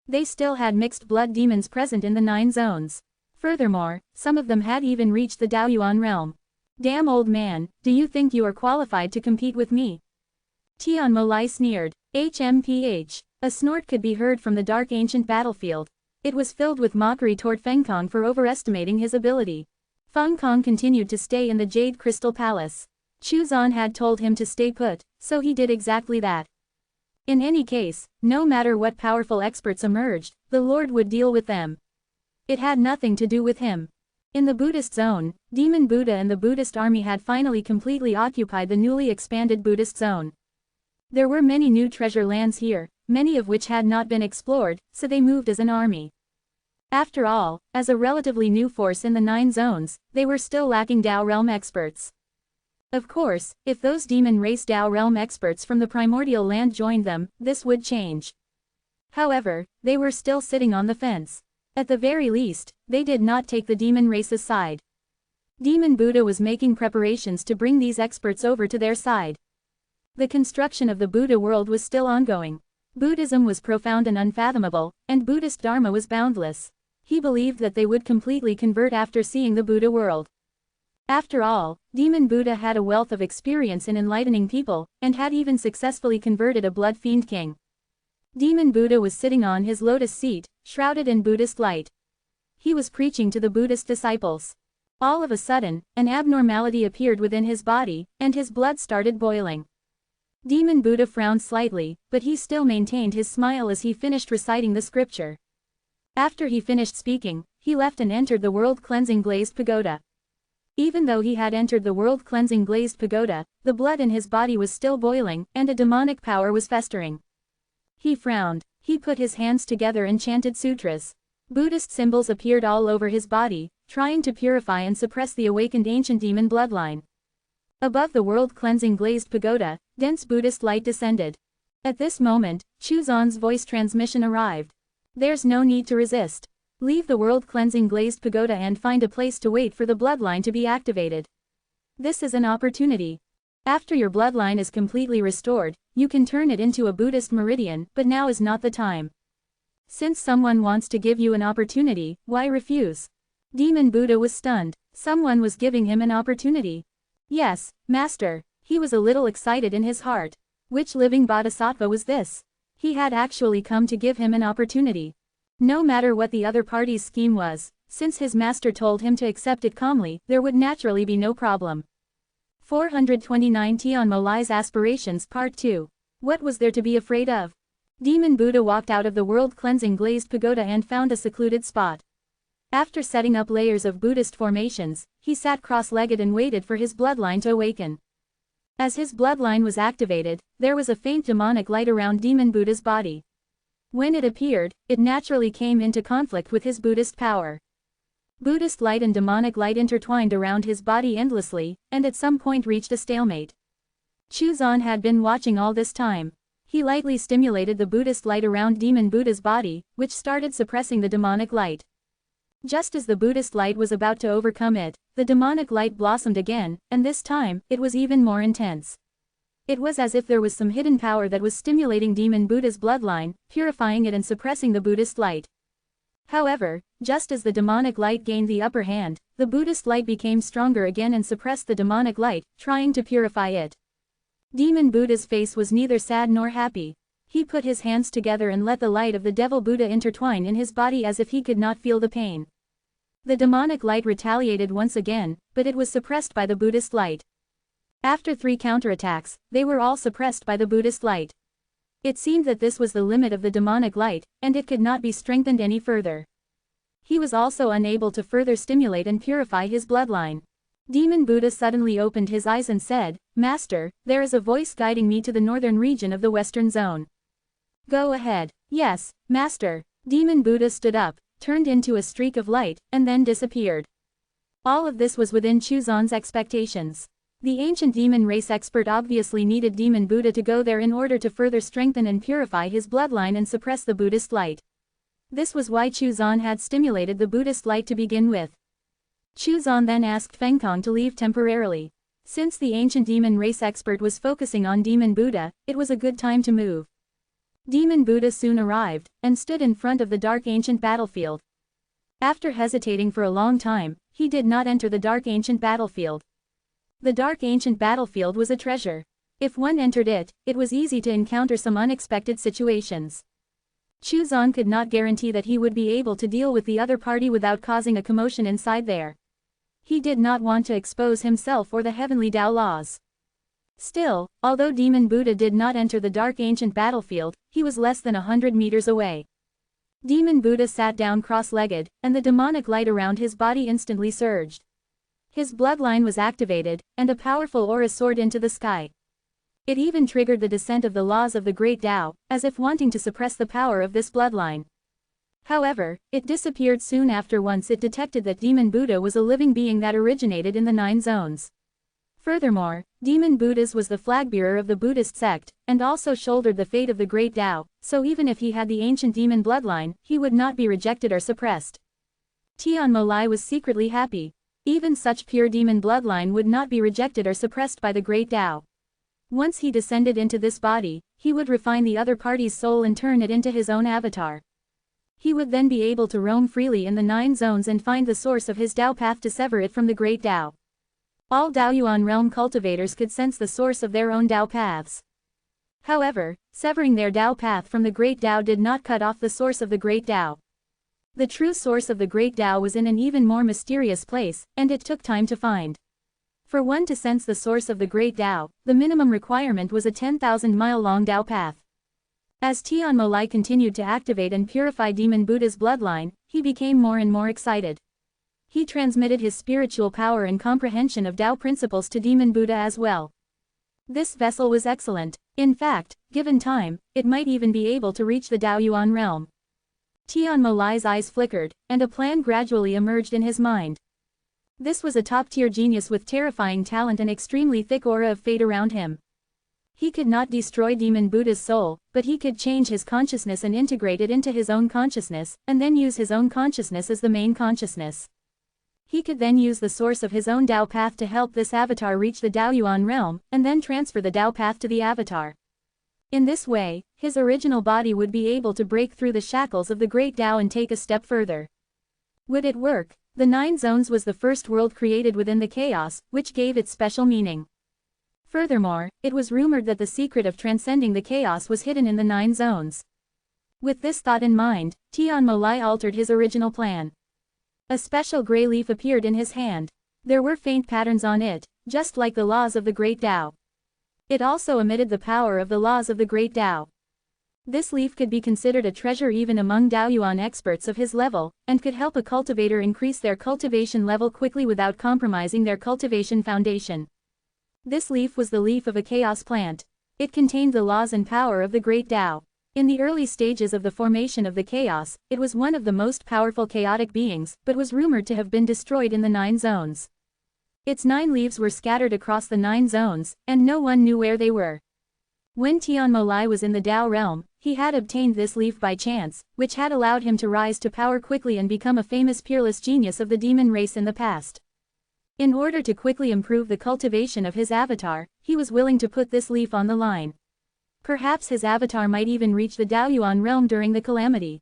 They still had mixed blood demons present in the 9 zones. Furthermore, some of them had even reached the Daoyuan realm. Damn old man, do you think you are qualified to compete with me? Tian Molai sneered. HMPH. A snort could be heard from the dark ancient battlefield. It was filled with mockery toward Feng Kong for overestimating his ability. Feng Kong continued to stay in the Jade Crystal Palace. Chu Zan had told him to stay put, so he did exactly that. In any case, no matter what powerful experts emerged, the Lord would deal with them. It had nothing to do with him. In the Buddhist zone, Demon Buddha and the Buddhist army had finally completely occupied the newly expanded Buddhist zone. There were many new treasure lands here, many of which had not been explored, so they moved as an army. After all, as a relatively new force in the 9 zones, they were still lacking Dao realm experts. Of course, if those demon race Dao realm experts from the primordial land joined them, this would change. However, they were still sitting on the fence. At the very least, they did not take the demon race's side. Demon Buddha was making preparations to bring these experts over to their side. The construction of the Buddha world was still ongoing. Buddhism was profound and unfathomable, and Buddhist Dharma was boundless. He believed that they would completely convert after seeing the Buddha world. After all, Demon Buddha had a wealth of experience in enlightening people, and had even successfully converted a blood fiend king. Demon Buddha was sitting on his lotus seat, shrouded in Buddhist light. He was preaching to the Buddhist disciples. All of a sudden, an abnormality appeared within his body, and his blood started boiling. Demon Buddha frowned slightly, but he still maintained his smile as he finished reciting the scripture. After he finished speaking, he left and entered the world-cleansing glazed pagoda. Even though he had entered the world-cleansing glazed pagoda, the blood in his body was still boiling, and a demonic power was festering. He frowned. He put his hands together and chanted sutras. Buddhist symbols appeared all over his body, trying to purify and suppress the awakened ancient demon bloodline. Above the world-cleansing glazed pagoda, dense Buddhist light descended. At this moment, Chu Zan's voice transmission arrived. There's no need to resist. Leave the world-cleansing glazed pagoda and find a place to wait for the bloodline to be activated. This is an opportunity. After your bloodline is completely restored, you can turn it into a Buddhist meridian, but now is not the time. Since someone wants to give you an opportunity, why refuse? Demon Buddha was stunned. Someone was giving him an opportunity. Yes, Master. He was a little excited in his heart. Which living bodhisattva was this? He had actually come to give him an opportunity. No matter what the other party's scheme was, since his master told him to accept it calmly, there would naturally be no problem. 429 Tian Molai's Aspirations Part 2. What was there to be afraid of? Demon Buddha walked out of the world-cleansing glazed pagoda and found a secluded spot. After setting up layers of Buddhist formations, he sat cross-legged and waited for his bloodline to awaken. As his bloodline was activated, there was a faint demonic light around Demon Buddha's body. When it appeared, it naturally came into conflict with his Buddhist power. Buddhist light and demonic light intertwined around his body endlessly, and at some point reached a stalemate. Chu Zan had been watching all this time. He lightly stimulated the Buddhist light around Demon Buddha's body, which started suppressing the demonic light. Just as the Buddhist light was about to overcome it, the demonic light blossomed again, and this time, it was even more intense. It was as if there was some hidden power that was stimulating Demon Buddha's bloodline, purifying it and suppressing the Buddhist light. However, just as the demonic light gained the upper hand, the Buddhist light became stronger again and suppressed the demonic light, trying to purify it. Demon Buddha's face was neither sad nor happy. He put his hands together and let the light of the Devil Buddha intertwine in his body as if he could not feel the pain. The demonic light retaliated once again, but it was suppressed by the Buddhist light. After 3 counterattacks, they were all suppressed by the Buddhist light. It seemed that this was the limit of the demonic light, and it could not be strengthened any further. He was also unable to further stimulate and purify his bloodline. Demon Buddha suddenly opened his eyes and said, "Master, there is a voice guiding me to the northern region of the western zone." "Go ahead." "Yes, Master." Demon Buddha stood up, turned into a streak of light, and then disappeared. All of this was within Chuzan's expectations. The ancient demon race expert obviously needed Demon Buddha to go there in order to further strengthen and purify his bloodline and suppress the Buddhist light. This was why Chuzan had stimulated the Buddhist light to begin with. Chuzan then asked Fengkong to leave temporarily. Since the ancient demon race expert was focusing on Demon Buddha, it was a good time to move. Demon Buddha soon arrived, and stood in front of the dark ancient battlefield. After hesitating for a long time, he did not enter the dark ancient battlefield. The dark ancient battlefield was a treasure. If one entered it, it was easy to encounter some unexpected situations. Chuzan could not guarantee that he would be able to deal with the other party without causing a commotion inside there. He did not want to expose himself or the heavenly Tao laws. Still, although Demon Buddha did not enter the dark ancient battlefield, he was less than 100 meters away. Demon Buddha sat down cross-legged, and the demonic light around his body instantly surged. His bloodline was activated, and a powerful aura soared into the sky. It even triggered the descent of the laws of the Great Tao, as if wanting to suppress the power of this bloodline. However, it disappeared soon after once it detected that Demon Buddha was a living being that originated in the 9 zones. Furthermore, Demon Buddha was the flagbearer of the Buddhist sect, and also shouldered the fate of the Great Tao, so even if he had the ancient demon bloodline, he would not be rejected or suppressed. Tian Molai was secretly happy. Even such pure demon bloodline would not be rejected or suppressed by the Great Tao. Once he descended into this body, he would refine the other party's soul and turn it into his own avatar. He would then be able to roam freely in the 9 zones and find the source of his Tao path to sever it from the Great Tao. All Daoyuan realm cultivators could sense the source of their own Tao paths. However, severing their Tao path from the Great Tao did not cut off the source of the Great Tao. The true source of the Great Tao was in an even more mysterious place, and it took time to find. For one to sense the source of the Great Tao, the minimum requirement was a 10,000-mile-long Tao path. As Tian Molai continued to activate and purify Demon Buddha's bloodline, he became more and more excited. He transmitted his spiritual power and comprehension of Tao principles to Demon Buddha as well. This vessel was excellent. In fact, given time, it might even be able to reach the Daoyuan realm. Tian Molai's eyes flickered, and a plan gradually emerged in his mind. This was a top-tier genius with terrifying talent and extremely thick aura of fate around him. He could not destroy Demon Buddha's soul, but he could change his consciousness and integrate it into his own consciousness, and then use his own consciousness as the main consciousness. He could then use the source of his own Tao path to help this avatar reach the Daoyuan realm, and then transfer the Tao path to the avatar. In this way, his original body would be able to break through the shackles of the Great Tao and take a step further. Would it work? The 9 zones was the first world created within the chaos, which gave it special meaning. Furthermore, it was rumored that the secret of transcending the chaos was hidden in the 9 zones. With this thought in mind, Tian Molai altered his original plan. A special gray leaf appeared in his hand. There were faint patterns on it, just like the laws of the Great Tao. It also emitted the power of the laws of the Great Tao. This leaf could be considered a treasure even among Daoyuan experts of his level, and could help a cultivator increase their cultivation level quickly without compromising their cultivation foundation. This leaf was the leaf of a chaos plant. It contained the laws and power of the Great Tao. In the early stages of the formation of the chaos, it was one of the most powerful chaotic beings, but was rumored to have been destroyed in the 9 zones. Its 9 leaves were scattered across the 9 zones, and no one knew where they were. When Tian Molai was in the Tao realm, he had obtained this leaf by chance, which had allowed him to rise to power quickly and become a famous peerless genius of the demon race in the past. In order to quickly improve the cultivation of his avatar, he was willing to put this leaf on the line. Perhaps his avatar might even reach the Daoyuan realm during the calamity.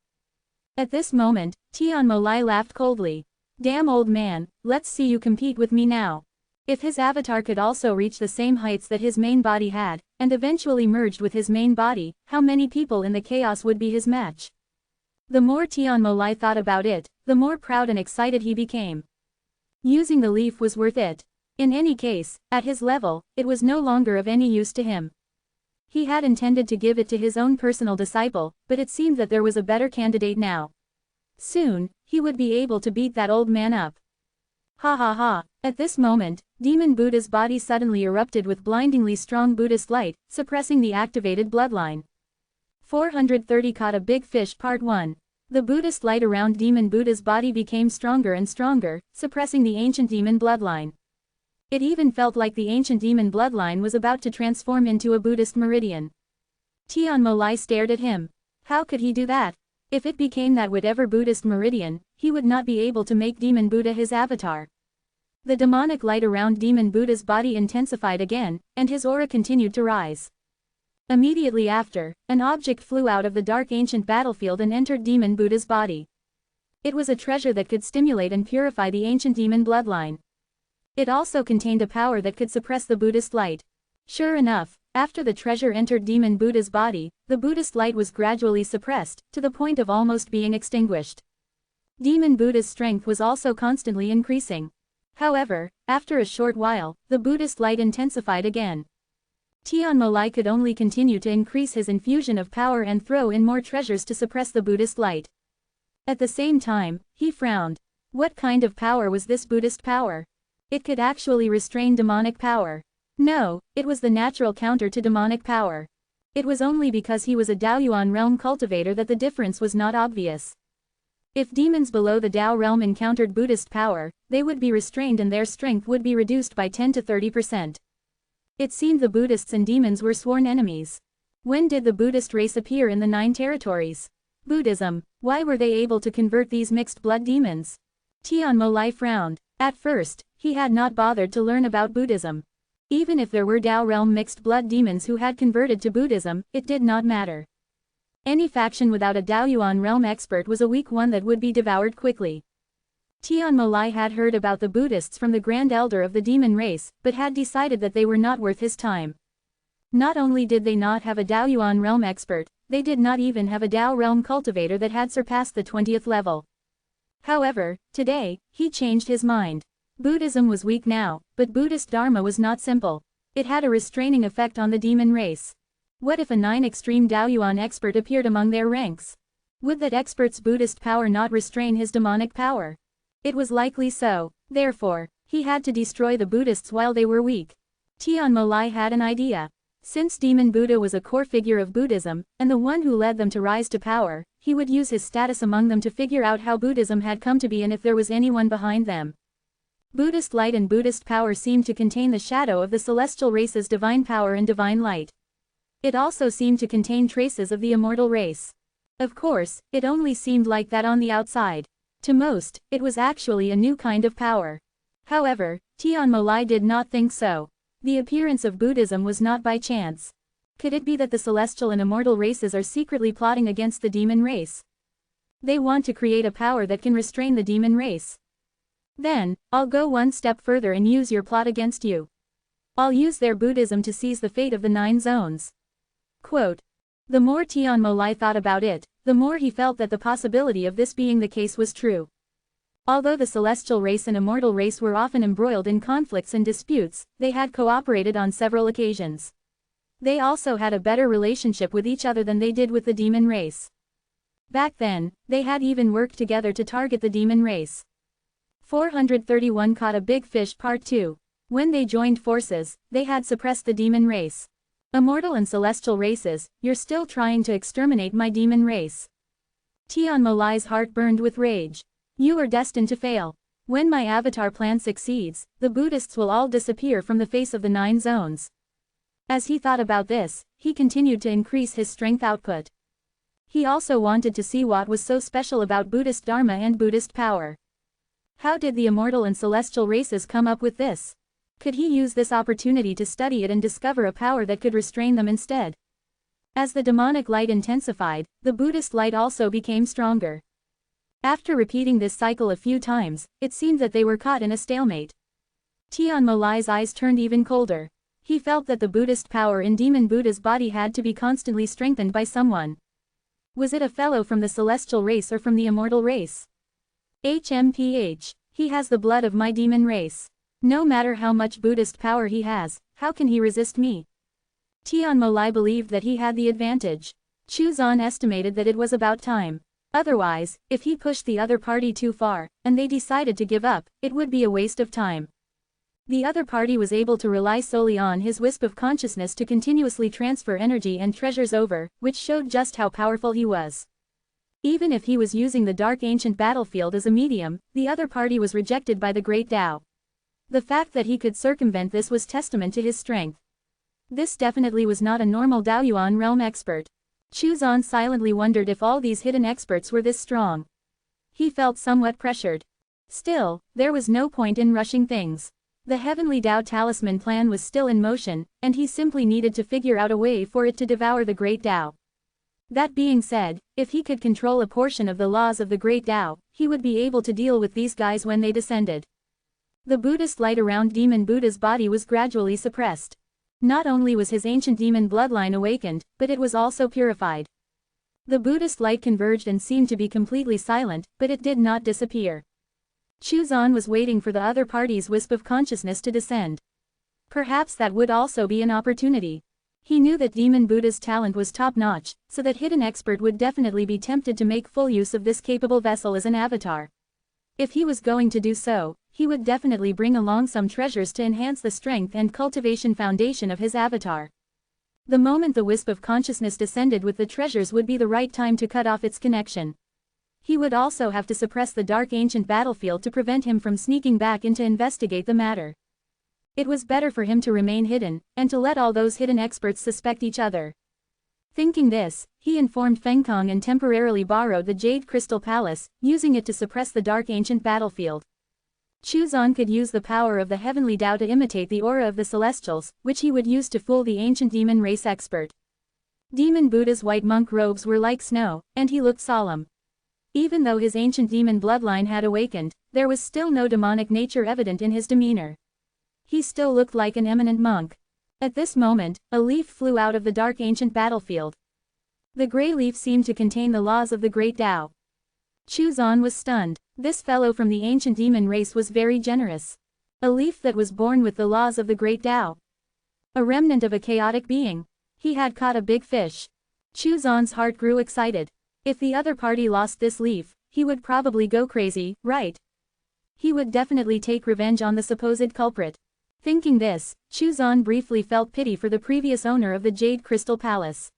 At this moment, Tian Molai laughed coldly. Damn old man, let's see you compete with me now. If his avatar could also reach the same heights that his main body had, and eventually merged with his main body, how many people in the chaos would be his match? The more Tian Molai thought about it, the more proud and excited he became. Using the leaf was worth it. In any case, at his level, it was no longer of any use to him. He had intended to give it to his own personal disciple, but it seemed that there was a better candidate now. Soon, he would be able to beat that old man up. Ha ha ha. At this moment, Demon Buddha's body suddenly erupted with blindingly strong Buddhist light, suppressing the activated bloodline. 430 Caught a Big Fish Part 1. The Buddhist light around Demon Buddha's body became stronger and stronger, suppressing the ancient demon bloodline. It even felt like the ancient demon bloodline was about to transform into a Buddhist meridian. Tian Molai stared at him. How could he do that? If it became that whatever Buddhist meridian, he would not be able to make Demon Buddha his avatar. The demonic light around Demon Buddha's body intensified again, and his aura continued to rise. Immediately after, an object flew out of the dark ancient battlefield and entered Demon Buddha's body. It was a treasure that could stimulate and purify the ancient demon bloodline. It also contained a power that could suppress the Buddhist light. Sure enough, after the treasure entered Demon Buddha's body, the Buddhist light was gradually suppressed, to the point of almost being extinguished. Demon Buddha's strength was also constantly increasing. However, after a short while, the Buddhist light intensified again. Tian Molai could only continue to increase his infusion of power and throw in more treasures to suppress the Buddhist light. At the same time, he frowned. What kind of power was this Buddhist power? It could actually restrain demonic power. No, it was the natural counter to demonic power. It was only because he was a Daoyuan realm cultivator that the difference was not obvious. If demons below the Dao realm encountered Buddhist power, they would be restrained and their strength would be reduced by 10 to 30%. It seemed the Buddhists and demons were sworn enemies. When did the Buddhist race appear in the 9 territories? Buddhism, why were they able to convert these mixed blood demons? Tian Molai frowned. At first, he had not bothered to learn about Buddhism. Even if there were Dao realm mixed blood demons who had converted to Buddhism, it did not matter. Any faction without a Daoyuan realm expert was a weak one that would be devoured quickly. Tian Molai had heard about the Buddhists from the Grand Elder of the demon race, but had decided that they were not worth his time. Not only did they not have a Daoyuan realm expert, they did not even have a Dao realm cultivator that had surpassed the 20th level. However, today, he changed his mind. Buddhism was weak now, but Buddhist Dharma was not simple. It had a restraining effect on the demon race. What if a 9 extreme Daoyuan expert appeared among their ranks? Would that expert's Buddhist power not restrain his demonic power? It was likely so. Therefore, he had to destroy the Buddhists while they were weak. Tian Molai had an idea. Since Demon Buddha was a core figure of Buddhism, and the one who led them to rise to power, he would use his status among them to figure out how Buddhism had come to be and if there was anyone behind them. Buddhist light and Buddhist power seemed to contain the shadow of the celestial race's divine power and divine light. It also seemed to contain traces of the immortal race. Of course, it only seemed like that on the outside. To most, it was actually a new kind of power. However, Tian Molai did not think so. The appearance of Buddhism was not by chance. Could it be that the celestial and immortal races are secretly plotting against the demon race? They want to create a power that can restrain the demon race. Then, I'll go one step further and use your plot against you. I'll use their Buddhism to seize the fate of the 9 zones. Quote. The more Tian Molai thought about it, the more he felt that the possibility of this being the case was true. Although the celestial race and immortal race were often embroiled in conflicts and disputes, they had cooperated on several occasions. They also had a better relationship with each other than they did with the demon race. Back then, they had even worked together to target the demon race. 431 Caught a Big Fish Part 2. When they joined forces, they had suppressed the demon race. Immortal and celestial races, you're still trying to exterminate my demon race. Tian Molai's heart burned with rage. You are destined to fail. When my avatar plan succeeds, the Buddhists will all disappear from the face of the 9 zones. As he thought about this, he continued to increase his strength output. He also wanted to see what was so special about Buddhist Dharma and Buddhist power. How did the immortal and celestial races come up with this? Could he use this opportunity to study it and discover a power that could restrain them instead? As the demonic light intensified, the Buddhist light also became stronger. After repeating this cycle a few times, it seemed that they were caught in a stalemate. Tian Molai's eyes turned even colder. He felt that the Buddhist power in Demon Buddha's body had to be constantly strengthened by someone. Was it a fellow from the celestial race or from the immortal race? HMPH. He has the blood of my demon race. No matter how much Buddhist power he has, how can he resist me? Tian Molai believed that he had the advantage. Chu Zan estimated that it was about time. Otherwise, if he pushed the other party too far, and they decided to give up, it would be a waste of time. The other party was able to rely solely on his wisp of consciousness to continuously transfer energy and treasures over, which showed just how powerful he was. Even if he was using the dark ancient battlefield as a medium, the other party was rejected by the Great Tao. The fact that he could circumvent this was testament to his strength. This definitely was not a normal Daoyuan realm expert. Chu Zan silently wondered if all these hidden experts were this strong. He felt somewhat pressured. Still, there was no point in rushing things. The Heavenly Tao Talisman plan was still in motion, and he simply needed to figure out a way for it to devour the Great Tao. That being said, if he could control a portion of the laws of the Great Tao, he would be able to deal with these guys when they descended. The Buddhist light around Demon Buddha's body was gradually suppressed. Not only was his ancient demon bloodline awakened, but it was also purified. The Buddhist light converged and seemed to be completely silent, but it did not disappear. Chu Zan was waiting for the other party's wisp of consciousness to descend. Perhaps that would also be an opportunity. He knew that Demon Buddha's talent was top-notch, so that hidden expert would definitely be tempted to make full use of this capable vessel as an avatar. If he was going to do so, he would definitely bring along some treasures to enhance the strength and cultivation foundation of his avatar. The moment the wisp of consciousness descended with the treasures would be the right time to cut off its connection. He would also have to suppress the dark ancient battlefield to prevent him from sneaking back in to investigate the matter. It was better for him to remain hidden, and to let all those hidden experts suspect each other. Thinking this, he informed Feng Kong and temporarily borrowed the Jade Crystal Palace, using it to suppress the dark ancient battlefield. Chu Zan could use the power of the Heavenly Tao to imitate the aura of the Celestials, which he would use to fool the ancient demon race expert. Demon Buddha's white monk robes were like snow, and he looked solemn. Even though his ancient demon bloodline had awakened, there was still no demonic nature evident in his demeanor. He still looked like an eminent monk. At this moment, a leaf flew out of the dark ancient battlefield. The gray leaf seemed to contain the laws of the Great Tao. Chu Zan was stunned. This fellow from the ancient demon race was very generous. A leaf that was born with the laws of the Great Tao. A remnant of a chaotic being. He had caught a big fish. Chu Zan's heart grew excited. If the other party lost this leaf, he would probably go crazy, right? He would definitely take revenge on the supposed culprit. Thinking this, Chu Zan briefly felt pity for the previous owner of the Jade Crystal Palace.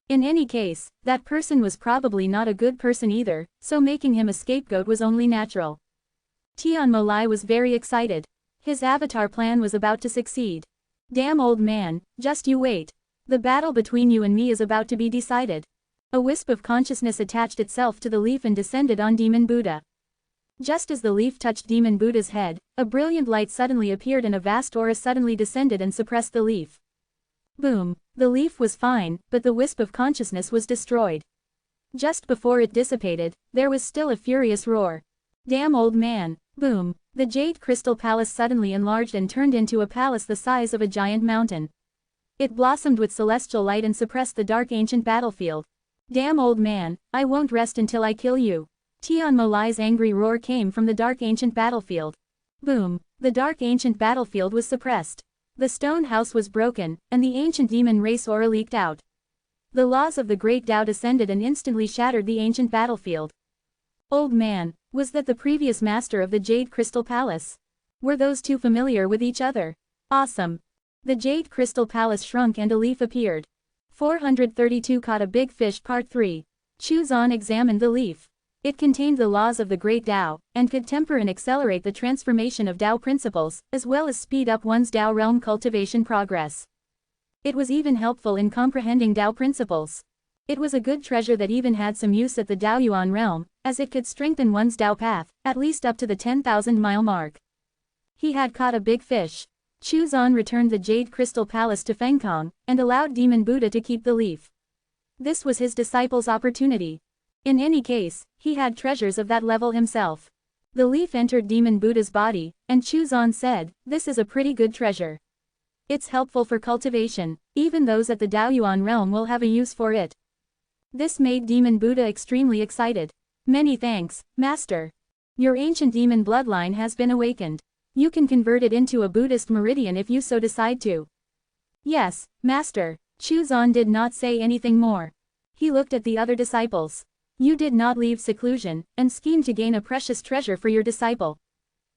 In any case, that person was probably not a good person either, so making him a scapegoat was only natural. Tian Molai was very excited. His avatar plan was about to succeed. Damn old man, just you wait. The battle between you and me is about to be decided. A wisp of consciousness attached itself to the leaf and descended on Demon Buddha. Just as the leaf touched Demon Buddha's head, a brilliant light suddenly appeared and a vast aura suddenly descended and suppressed the leaf. Boom! The leaf was fine, but the wisp of consciousness was destroyed. Just before it dissipated, there was still a furious roar. Damn old man! Boom! The Jade Crystal Palace suddenly enlarged and turned into a palace the size of a giant mountain. It blossomed with celestial light and suppressed the dark ancient battlefield. Damn old man, I won't rest until I kill you. Tian Molai's angry roar came from the dark ancient battlefield. Boom! The dark ancient battlefield was suppressed. The stone house was broken, and the ancient demon race aura leaked out. The laws of the Great Tao descended and instantly shattered the ancient battlefield. Old man, was that the previous master of the Jade Crystal Palace? Were those two familiar with each other? Awesome! The Jade Crystal Palace shrunk and a leaf appeared. 432 Caught a Big Fish Part 3. Chu Zan examined the leaf. It contained the laws of the Great Tao, and could temper and accelerate the transformation of Tao principles, as well as speed up one's Tao realm cultivation progress. It was even helpful in comprehending Tao principles. It was a good treasure that even had some use at the Daoyuan realm, as it could strengthen one's Tao path, at least up to the 10,000-mile mark. He had caught a big fish. Chu Zan returned the Jade Crystal Palace to Feng Kong, and allowed Demon Buddha to keep the leaf. This was his disciple's opportunity. In any case, he had treasures of that level himself. The leaf entered Demon Buddha's body, and Chu Zan said, "This is a pretty good treasure. It's helpful for cultivation, even those at the Daoyuan realm will have a use for it." This made Demon Buddha extremely excited. "Many thanks, Master. Your ancient demon bloodline has been awakened. You can convert it into a Buddhist meridian if you so decide to." "Yes, Master." Chu Zan did not say anything more. He looked at the other disciples. "You did not leave seclusion, and scheme to gain a precious treasure for your disciple.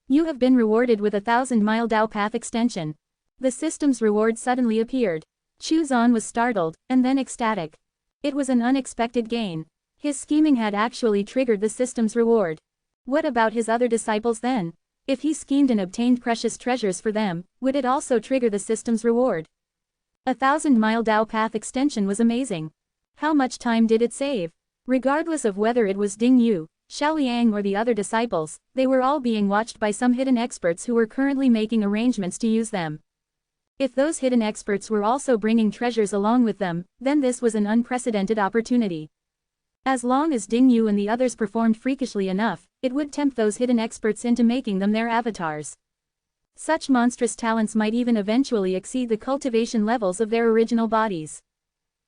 You have been rewarded with a 1,000-mile Tao path extension." The system's reward suddenly appeared. Chu Zan was startled, and then ecstatic. It was an unexpected gain. His scheming had actually triggered the system's reward. What about his other disciples then? If he schemed and obtained precious treasures for them, would it also trigger the system's reward? 1,000-mile Dao path extension was amazing. How much time did it save? Regardless of whether it was Ding Yu, Xiaoliang or the other disciples, they were all being watched by some hidden experts who were currently making arrangements to use them. If those hidden experts were also bringing treasures along with them, then this was an unprecedented opportunity. As long as Ding Yu and the others performed freakishly enough, it would tempt those hidden experts into making them their avatars. Such monstrous talents might even eventually exceed the cultivation levels of their original bodies.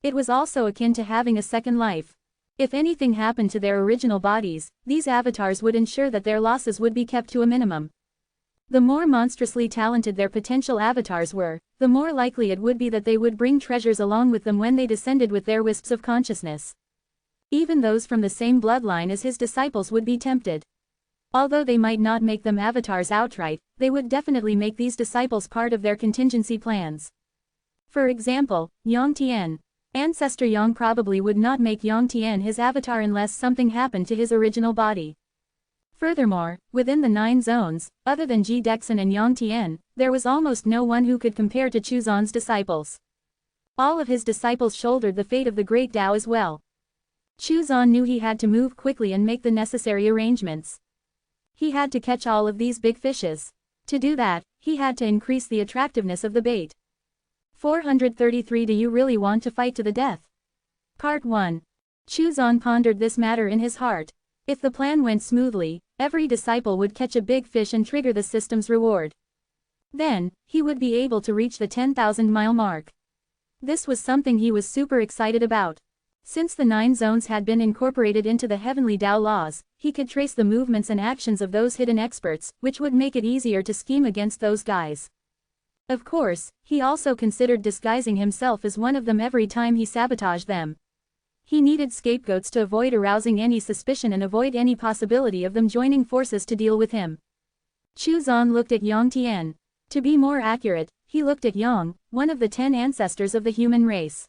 It was also akin to having a second life. If anything happened to their original bodies, these avatars would ensure that their losses would be kept to a minimum. The more monstrously talented their potential avatars were, the more likely it would be that they would bring treasures along with them when they descended with their wisps of consciousness. Even those from the same bloodline as his disciples would be tempted. Although they might not make them avatars outright, they would definitely make these disciples part of their contingency plans. For example, Yang Tian. Ancestor Yang probably would not make Yang Tian his avatar unless something happened to his original body. Furthermore, within the 9 zones, other than Ji Dexin and Yang Tian, there was almost no one who could compare to Chuzan's disciples. All of his disciples shouldered the fate of the Great Tao as well. Chuzan knew he had to move quickly and make the necessary arrangements. He had to catch all of these big fishes. To do that, he had to increase the attractiveness of the bait. 433 Do you really want to fight to the death? Part 1. Chuzan pondered this matter in his heart. If the plan went smoothly, every disciple would catch a big fish and trigger the system's reward. Then, he would be able to reach the 10,000-mile mark. This was something he was super excited about. Since the 9 zones had been incorporated into the heavenly Tao laws, he could trace the movements and actions of those hidden experts, which would make it easier to scheme against those guys. Of course, he also considered disguising himself as one of them every time he sabotaged them. He needed scapegoats to avoid arousing any suspicion and avoid any possibility of them joining forces to deal with him. Chuzan looked at Yang Tian. To be more accurate, he looked at Yang, one of the 10 ancestors of the human race.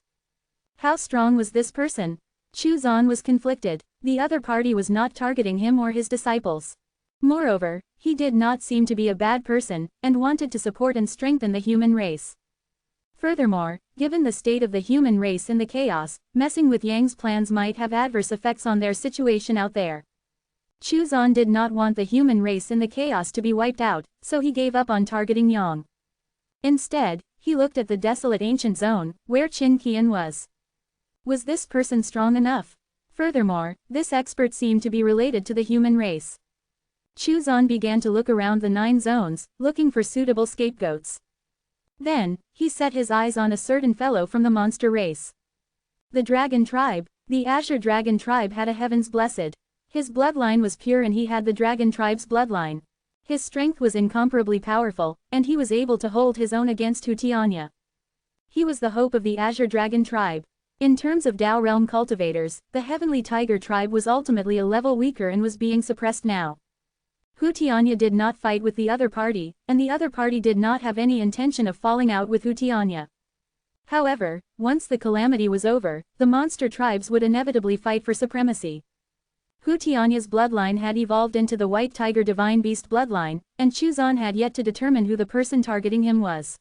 How strong was this person? Chuzan was conflicted. The other party was not targeting him or his disciples. Moreover, he did not seem to be a bad person, and wanted to support and strengthen the human race. Furthermore, given the state of the human race in the chaos, messing with Yang's plans might have adverse effects on their situation out there. Chuzan did not want the human race in the chaos to be wiped out, so he gave up on targeting Yang. Instead, he looked at the desolate ancient zone, where Qin Qian was. Was this person strong enough? Furthermore, this expert seemed to be related to the human race. Chuzan began to look around the 9 zones, looking for suitable scapegoats. Then, he set his eyes on a certain fellow from the monster race. The Dragon Tribe. The Azure Dragon Tribe had a heaven's blessed. His bloodline was pure and he had the Dragon Tribe's bloodline. His strength was incomparably powerful, and he was able to hold his own against Hu Tianya. He was the hope of the Azure Dragon Tribe. In terms of Tao Realm cultivators, the Heavenly Tiger Tribe was ultimately a level weaker and was being suppressed now. Hu Tianya did not fight with the other party, and the other party did not have any intention of falling out with Hu Tianya. However, once the calamity was over, the monster tribes would inevitably fight for supremacy. Hu Tianya's bloodline had evolved into the White Tiger Divine Beast bloodline, and Chuzan had yet to determine who the person targeting him was.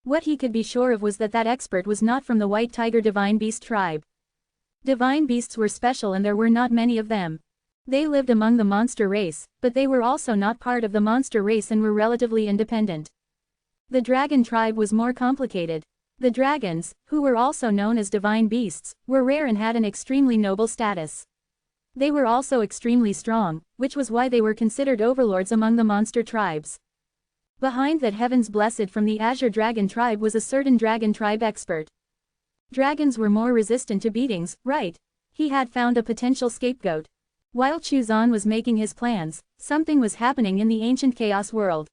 What he could be sure of was that that expert was not from the White Tiger Divine Beast tribe. Divine beasts were special and there were not many of them. They lived among the monster race, but they were also not part of the monster race and were relatively independent. The dragon tribe was more complicated. The dragons, who were also known as divine beasts, were rare and had an extremely noble status. They were also extremely strong, which was why they were considered overlords among the monster tribes. Behind that heaven's blessed from the Azure Dragon tribe was a certain dragon tribe expert. Dragons were more resistant to beatings, right? He had found a potential scapegoat. While Chuzan was making his plans, something was happening in the ancient chaos world.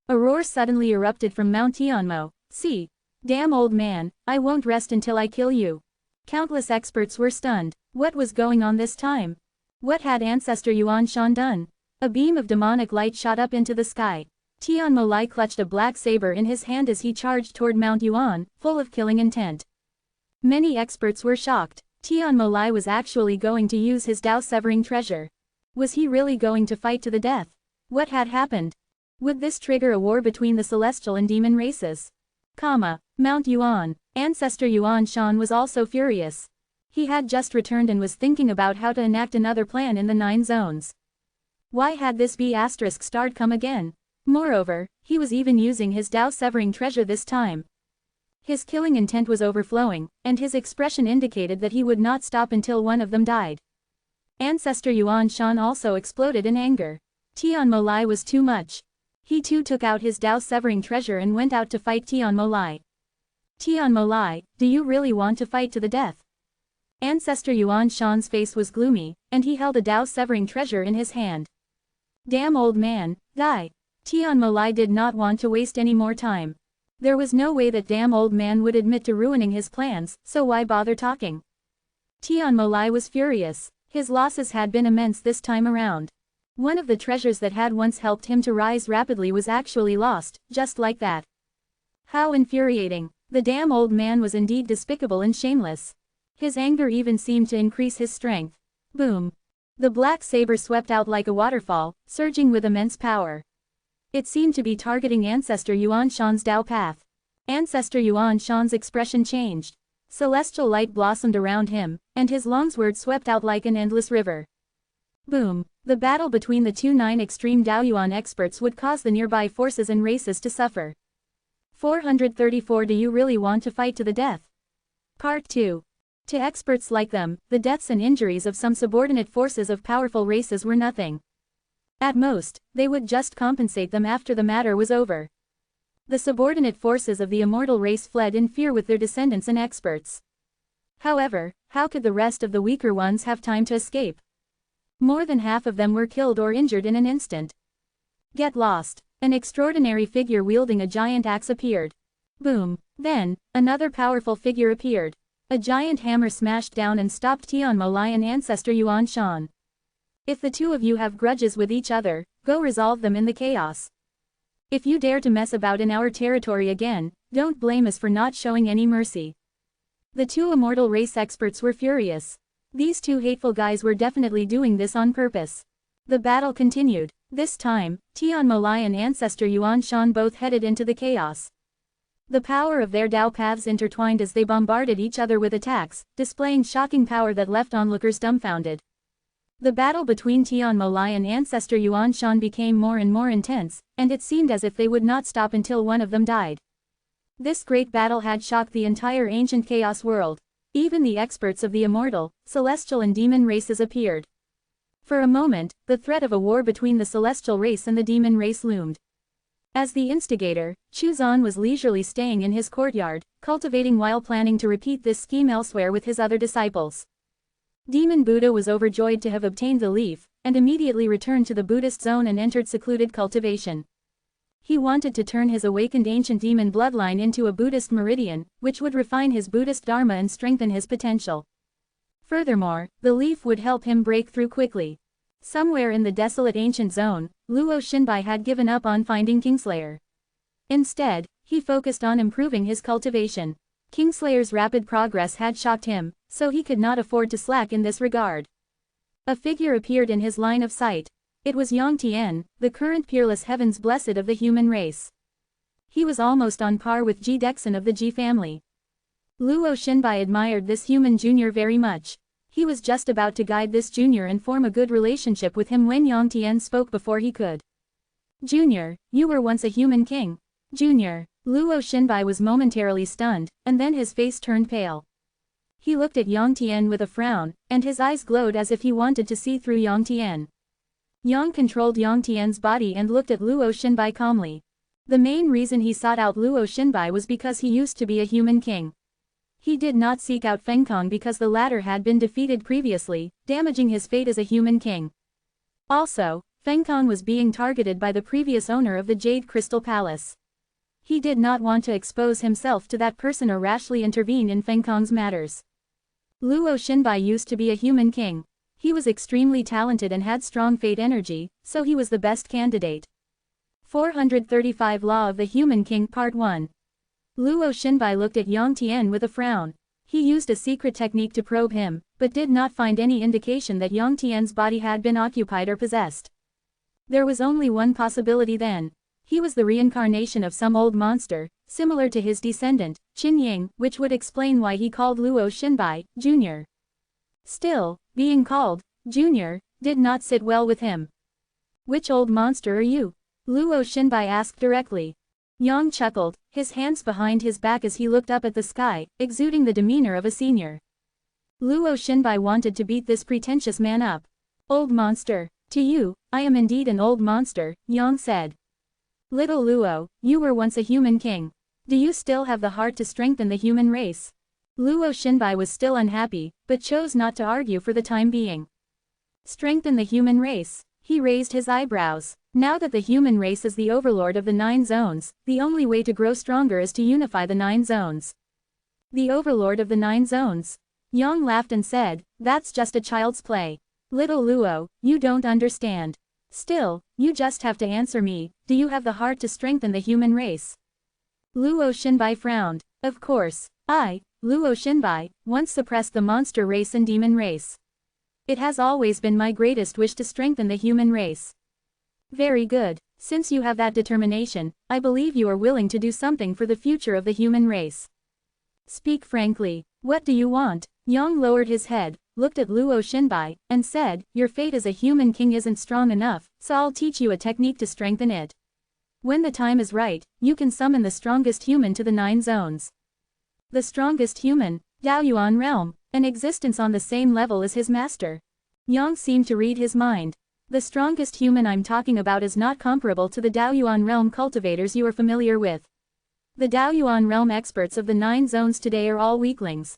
A roar suddenly erupted from Mount Tianmo. See? Damn old man, I won't rest until I kill you. Countless experts were stunned. What was going on this time? What had Ancestor Yuan Shan done? A beam of demonic light shot up into the sky. Tianmo Lai clutched a black saber in his hand as he charged toward Mount Yuan, full of killing intent. Many experts were shocked. Tian Molai was actually going to use his Dao-severing treasure. Was he really going to fight to the death? What had happened? Would this trigger a war between the celestial and demon races? Mount Yuan. Ancestor Yuan Shan was also furious. He had just returned and was thinking about how to enact another plan in the 9 zones. Why had this B**** come again? Moreover, he was even using his Dao-severing treasure this time. His killing intent was overflowing, and his expression indicated that he would not stop until one of them died. Ancestor Yuan Shan also exploded in anger. Tian Molai was too much. He too took out his Dao-severing treasure and went out to fight Tian Molai. Tian Molai, do you really want to fight to the death? Ancestor Yuan Shan's face was gloomy, and he held a Dao-severing treasure in his hand. Damn old man, die. Tian Molai did not want to waste any more time. There was no way that damn old man would admit to ruining his plans, so why bother talking? Tian Molai was furious. His losses had been immense this time around. One of the treasures that had once helped him to rise rapidly was actually lost, just like that. How infuriating. The damn old man was indeed despicable and shameless. His anger even seemed to increase his strength. Boom. The black saber swept out like a waterfall, surging with immense power. It seemed to be targeting Ancestor Yuan Shan's Dao path. Ancestor Yuan Shan's expression changed. Celestial light blossomed around him, and his longsword swept out like an endless river. Boom. The battle between the 2 9 extreme Daoyuan experts would cause the nearby forces and races to suffer. 434 Do you really want to fight to the death? Part 2. To experts like them, the deaths and injuries of some subordinate forces of powerful races were nothing. At most, they would just compensate them after the matter was over. The subordinate forces of the immortal race fled in fear with their descendants and experts. However, how could the rest of the weaker ones have time to escape? More than half of them were killed or injured in an instant. Get lost. An extraordinary figure wielding a giant axe appeared. Boom. Then, another powerful figure appeared. A giant hammer smashed down and stopped Tian Molai and Ancestor Yuan Shan. If the two of you have grudges with each other, go resolve them in the chaos. If you dare to mess about in our territory again, don't blame us for not showing any mercy. The 2 immortal race experts were furious. These 2 hateful guys were definitely doing this on purpose. The battle continued. This time, Tian Molai and Ancestor Yuan Shan both headed into the chaos. The power of their Dao paths intertwined as they bombarded each other with attacks, displaying shocking power that left onlookers dumbfounded. The battle between Tian Molai and Ancestor Yuan Shan became more and more intense, and it seemed as if they would not stop until one of them died. This great battle had shocked the entire ancient chaos world. Even the experts of the immortal, celestial and demon races appeared. For a moment, the threat of a war between the celestial race and the demon race loomed. As the instigator, Chu Zan was leisurely staying in his courtyard, cultivating while planning to repeat this scheme elsewhere with his other disciples. Demon Buddha was overjoyed to have obtained the leaf, and immediately returned to the Buddhist zone and entered secluded cultivation. He wanted to turn his awakened ancient demon bloodline into a Buddhist meridian, which would refine his Buddhist dharma and strengthen his potential. Furthermore, the leaf would help him break through quickly. Somewhere in the desolate ancient zone, Luo Xinbai had given up on finding Kingslayer. Instead, he focused on improving his cultivation. Kingslayer's rapid progress had shocked him, so he could not afford to slack in this regard. A figure appeared in his line of sight. It was Yang Tian, the current peerless heavens blessed of the human race. He was almost on par with Ji Dexin of the Ji family. Luo Xinbai admired this human junior very much. He was just about to guide this junior and form a good relationship with him when Yang Tian spoke before he could. Junior, you were once a human king. Junior. Luo Xinbai was momentarily stunned, and then his face turned pale. He looked at Yang Tian with a frown, and his eyes glowed as if he wanted to see through Yang Tian. Yang controlled Yang Tian's body and looked at Luo Xinbai calmly. The main reason he sought out Luo Xinbai was because he used to be a human king. He did not seek out Feng Kong because the latter had been defeated previously, damaging his fate as a human king. Also, Feng Kong was being targeted by the previous owner of the Jade Crystal Palace. He did not want to expose himself to that person or rashly intervene in Feng Kong's matters. Luo Xinbai used to be a human king. He was extremely talented and had strong fate energy, so he was the best candidate. 435 Law of the Human King Part 1. Luo Xinbai looked at Yang Tian with a frown. He used a secret technique to probe him, but did not find any indication that Yang Tian's body had been occupied or possessed. There was only one possibility then. He was the reincarnation of some old monster, similar to his descendant, Qin Ying, which would explain why he called Luo Xinbai, Jr. Still, being called Jr. did not sit well with him. "Which old monster are you?" Luo Xinbai asked directly. Yang chuckled, his hands behind his back as he looked up at the sky, exuding the demeanor of a senior. Luo Xinbai wanted to beat this pretentious man up. "Old monster. To you, I am indeed an old monster," Yang said. "Little Luo, you were once a human king. Do you still have the heart to strengthen the human race?" Luo Xinbai was still unhappy, but chose not to argue for the time being. Strengthen the human race? He raised his eyebrows. Now that the human race is the overlord of the 9 zones, the only way to grow stronger is to unify the 9 zones. The overlord of the 9 zones? Yang laughed and said, "That's just a child's play. Little Luo, you don't understand. Still, you just have to answer me, do you have the heart to strengthen the human race?" Luo Xinbai frowned. "Of course, I, Luo Xinbai, once suppressed the monster race and demon race. It has always been my greatest wish to strengthen the human race." "Very good. Since you have that determination, I believe you are willing to do something for the future of the human race. Speak frankly. What do you want?" Yang lowered his head, looked at Luo Xinbai, and said, "Your fate as a human king isn't strong enough, so I'll teach you a technique to strengthen it. When the time is right, you can summon the strongest human to the 9 zones." The strongest human? Daoyuan realm, an existence on the same level as his master. Yang seemed to read his mind. "The strongest human I'm talking about is not comparable to the Daoyuan realm cultivators you are familiar with. The Daoyuan realm experts of the 9 zones today are all weaklings."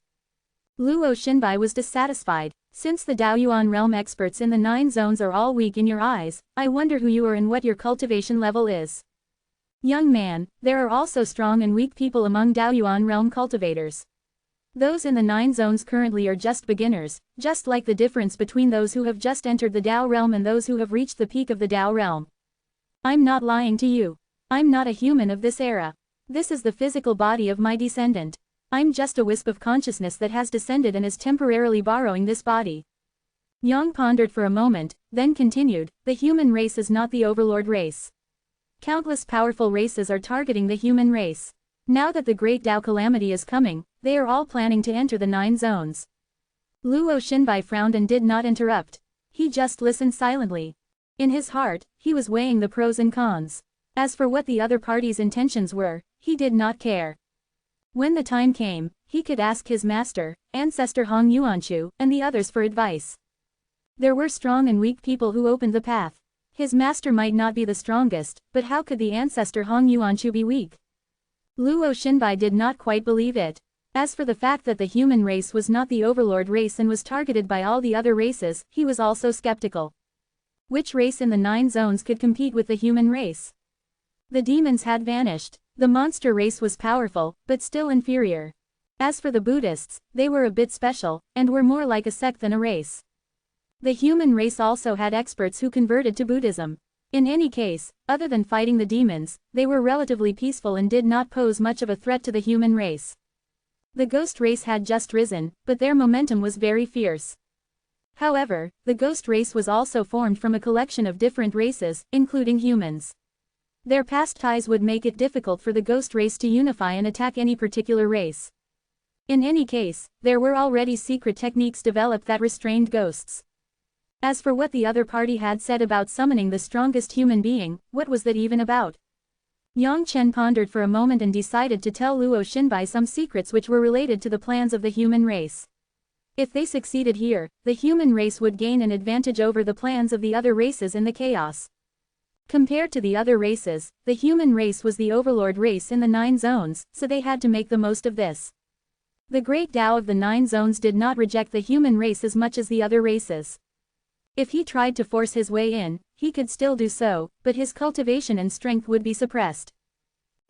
Luo Xinbai was dissatisfied. "Since the Daoyuan realm experts in the 9 zones are all weak in your eyes, I wonder who you are and what your cultivation level is." "Young man, there are also strong and weak people among Daoyuan realm cultivators. Those in the 9 zones currently are just beginners, just like the difference between those who have just entered the Dao realm and those who have reached the peak of the Dao realm. I'm not lying to you. I'm not a human of this era. This is the physical body of my descendant. I'm just a wisp of consciousness that has descended and is temporarily borrowing this body." Yang pondered for a moment, then continued, "The human race is not the overlord race. Countless powerful races are targeting the human race. Now that the great Dao calamity is coming, they are all planning to enter the 9 zones." Luo Xinbai frowned and did not interrupt. He just listened silently. In his heart, he was weighing the pros and cons. As for what the other party's intentions were, he did not care. When the time came, he could ask his master, ancestor Hong Yuanchu, and the others for advice. There were strong and weak people who opened the path. His master might not be the strongest, but how could the ancestor Hong Yuanchu be weak? Luo Xinbai did not quite believe it. As for the fact that the human race was not the overlord race and was targeted by all the other races, he was also skeptical. Which race in the 9 zones could compete with the human race? The demons had vanished. The monster race was powerful, but still inferior. As for the Buddhists, they were a bit special, and were more like a sect than a race. The human race also had experts who converted to Buddhism. In any case, other than fighting the demons, they were relatively peaceful and did not pose much of a threat to the human race. The ghost race had just risen, but their momentum was very fierce. However, the ghost race was also formed from a collection of different races, including humans. Their past ties would make it difficult for the ghost race to unify and attack any particular race. In any case, there were already secret techniques developed that restrained ghosts. As for what the other party had said about summoning the strongest human being, what was that even about? Yang Chen pondered for a moment and decided to tell Luo Xinbai some secrets which were related to the plans of the human race. If they succeeded here, the human race would gain an advantage over the plans of the other races in the chaos. Compared to the other races, the human race was the overlord race in the 9 zones, so they had to make the most of this. The great Tao of the 9 zones did not reject the human race as much as the other races. If he tried to force his way in, he could still do so, but his cultivation and strength would be suppressed.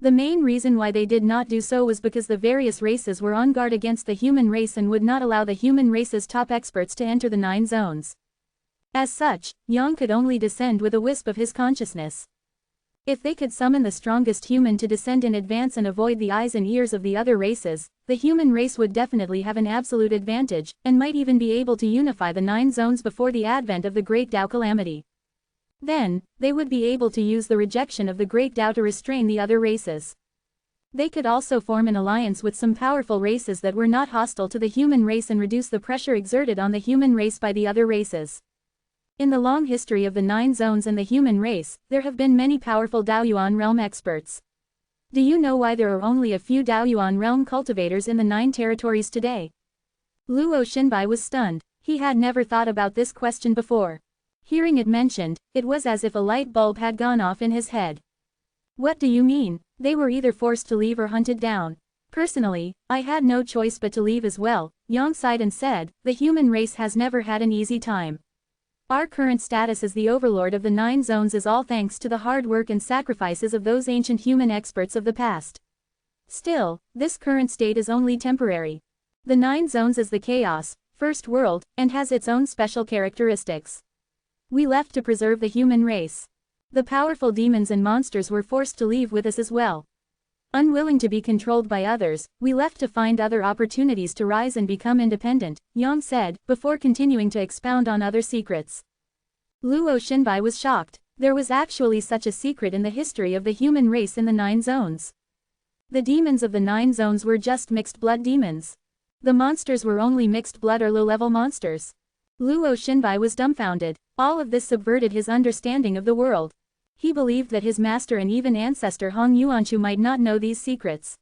The main reason why they did not do so was because the various races were on guard against the human race and would not allow the human race's top experts to enter the 9 zones. As such, Yang could only descend with a wisp of his consciousness. If they could summon the strongest human to descend in advance and avoid the eyes and ears of the other races, the human race would definitely have an absolute advantage, and might even be able to unify the 9 zones before the advent of the Great Tao calamity. Then, they would be able to use the rejection of the Great Tao to restrain the other races. They could also form an alliance with some powerful races that were not hostile to the human race and reduce the pressure exerted on the human race by the other races. In the long history of the 9 zones and the human race, there have been many powerful Daoyuan realm experts. Do you know why there are only a few Daoyuan realm cultivators in the 9 territories today? Luo Xinbai was stunned. He had never thought about this question before. Hearing it mentioned, it was as if a light bulb had gone off in his head. What do you mean? They were either forced to leave or hunted down. Personally, I had no choice but to leave as well, Yang sighed and said, the human race has never had an easy time. Our current status as the overlord of the 9 zones is all thanks to the hard work and sacrifices of those ancient human experts of the past. Still, this current state is only temporary. The 9 zones is the chaos, first world, and has its own special characteristics. We left to preserve the human race. The powerful demons and monsters were forced to leave with us as well. Unwilling to be controlled by others, we left to find other opportunities to rise and become independent, Yang said, before continuing to expound on other secrets. Luo Xinbai was shocked. There was actually such a secret in the history of the human race in the 9 zones. The demons of the 9 zones were just mixed blood demons. The monsters were only mixed blood or low-level monsters. Luo Xinbai was dumbfounded. All of this subverted his understanding of the world. He believed that his master and even ancestor Hong Yuanchu might not know these secrets.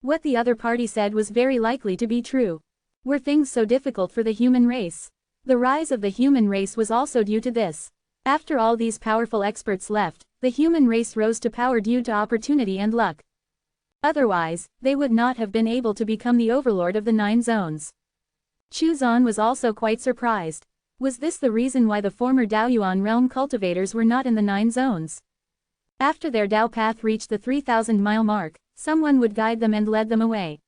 What the other party said was very likely to be true. Were things so difficult for the human race? The rise of the human race was also due to this. After all these powerful experts left, the human race rose to power due to opportunity and luck. Otherwise, they would not have been able to become the overlord of the 9 zones. Chu Zan was also quite surprised. Was this the reason why the former Daoyuan realm cultivators were not in the 9 zones? After their Dao path reached the 3,000-mile mark, someone would guide them and lead them away.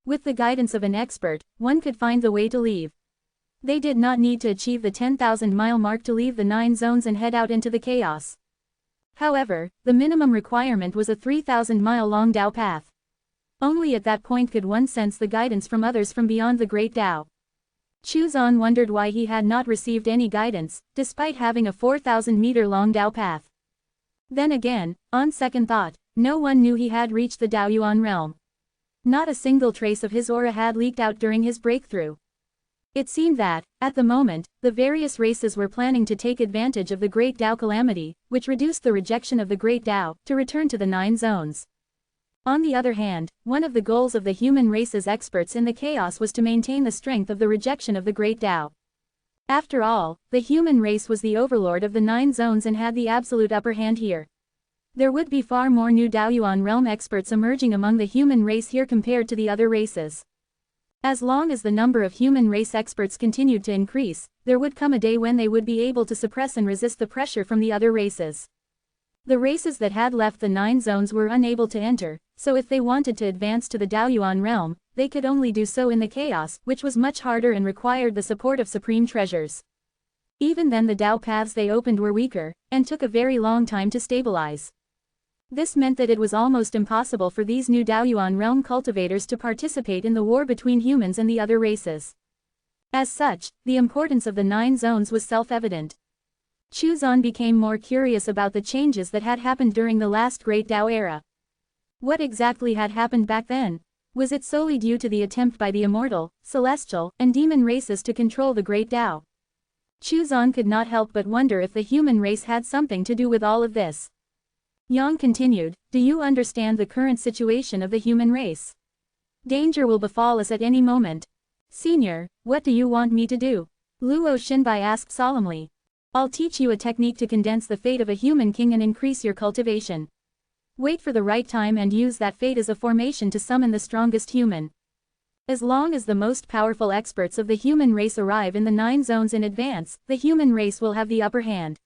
With the guidance of an expert, one could find the way to leave. They did not need to achieve the 10,000-mile mark to leave the 9 zones and head out into the chaos. However, the minimum requirement was a 3,000-mile-long Dao path. Only at that point could one sense the guidance from others from beyond the Great Dao. Chu Zan wondered why he had not received any guidance, despite having a 4,000-meter-long Dao path. Then again, on second thought, no one knew he had reached the Daoyuan realm. Not a single trace of his aura had leaked out during his breakthrough. It seemed that, at the moment, the various races were planning to take advantage of the Great Tao calamity, which reduced the rejection of the Great Tao, to return to the 9 zones. On the other hand, one of the goals of the human race's experts in the chaos was to maintain the strength of the rejection of the Great Tao. After all, the human race was the overlord of the 9 zones and had the absolute upper hand here. There would be far more new Daoyuan realm experts emerging among the human race here compared to the other races. As long as the number of human race experts continued to increase, there would come a day when they would be able to suppress and resist the pressure from the other races. The races that had left the 9 zones were unable to enter, so if they wanted to advance to the Daoyuan realm, they could only do so in the chaos, which was much harder and required the support of supreme treasures. Even then the Dao paths they opened were weaker, and took a very long time to stabilize. This meant that it was almost impossible for these new Daoyuan realm cultivators to participate in the war between humans and the other races. As such, the importance of the 9 zones was self-evident. Chu Zan became more curious about the changes that had happened during the last Great Tao era. What exactly had happened back then? Was it solely due to the attempt by the Immortal, Celestial, and Demon races to control the Great Tao? Chu Zan could not help but wonder if the human race had something to do with all of this. Yang continued, do you understand the current situation of the human race? Danger will befall us at any moment. Senior, what do you want me to do? Luo Xinbai asked solemnly. I'll teach you a technique to condense the fate of a human king and increase your cultivation. Wait for the right time and use that fate as a formation to summon the strongest human. As long as the most powerful experts of the human race arrive in the 9 zones in advance, the human race will have the upper hand.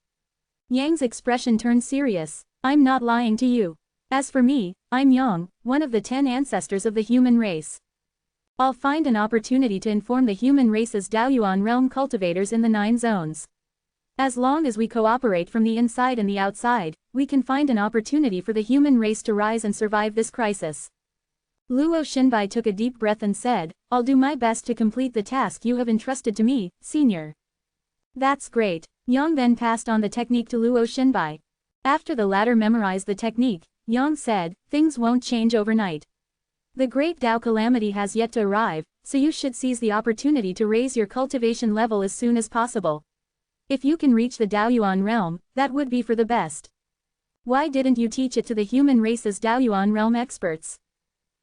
Yang's expression turned serious. I'm not lying to you. As for me, I'm Yang, one of the 10 ancestors of the human race. I'll find an opportunity to inform the human race's Daoyuan realm cultivators in the 9 zones. As long as we cooperate from the inside and the outside, we can find an opportunity for the human race to rise and survive this crisis. Luo Xinbai took a deep breath and said, "I'll do my best to complete the task you have entrusted to me, senior." "That's great." Yang then passed on the technique to Luo Xinbai. After the latter memorized the technique, Yang said, "Things won't change overnight. The great Tao calamity has yet to arrive, so you should seize the opportunity to raise your cultivation level as soon as possible. If you can reach the Daoyuan realm, that would be for the best. Why didn't you teach it to the human race's Daoyuan realm experts?"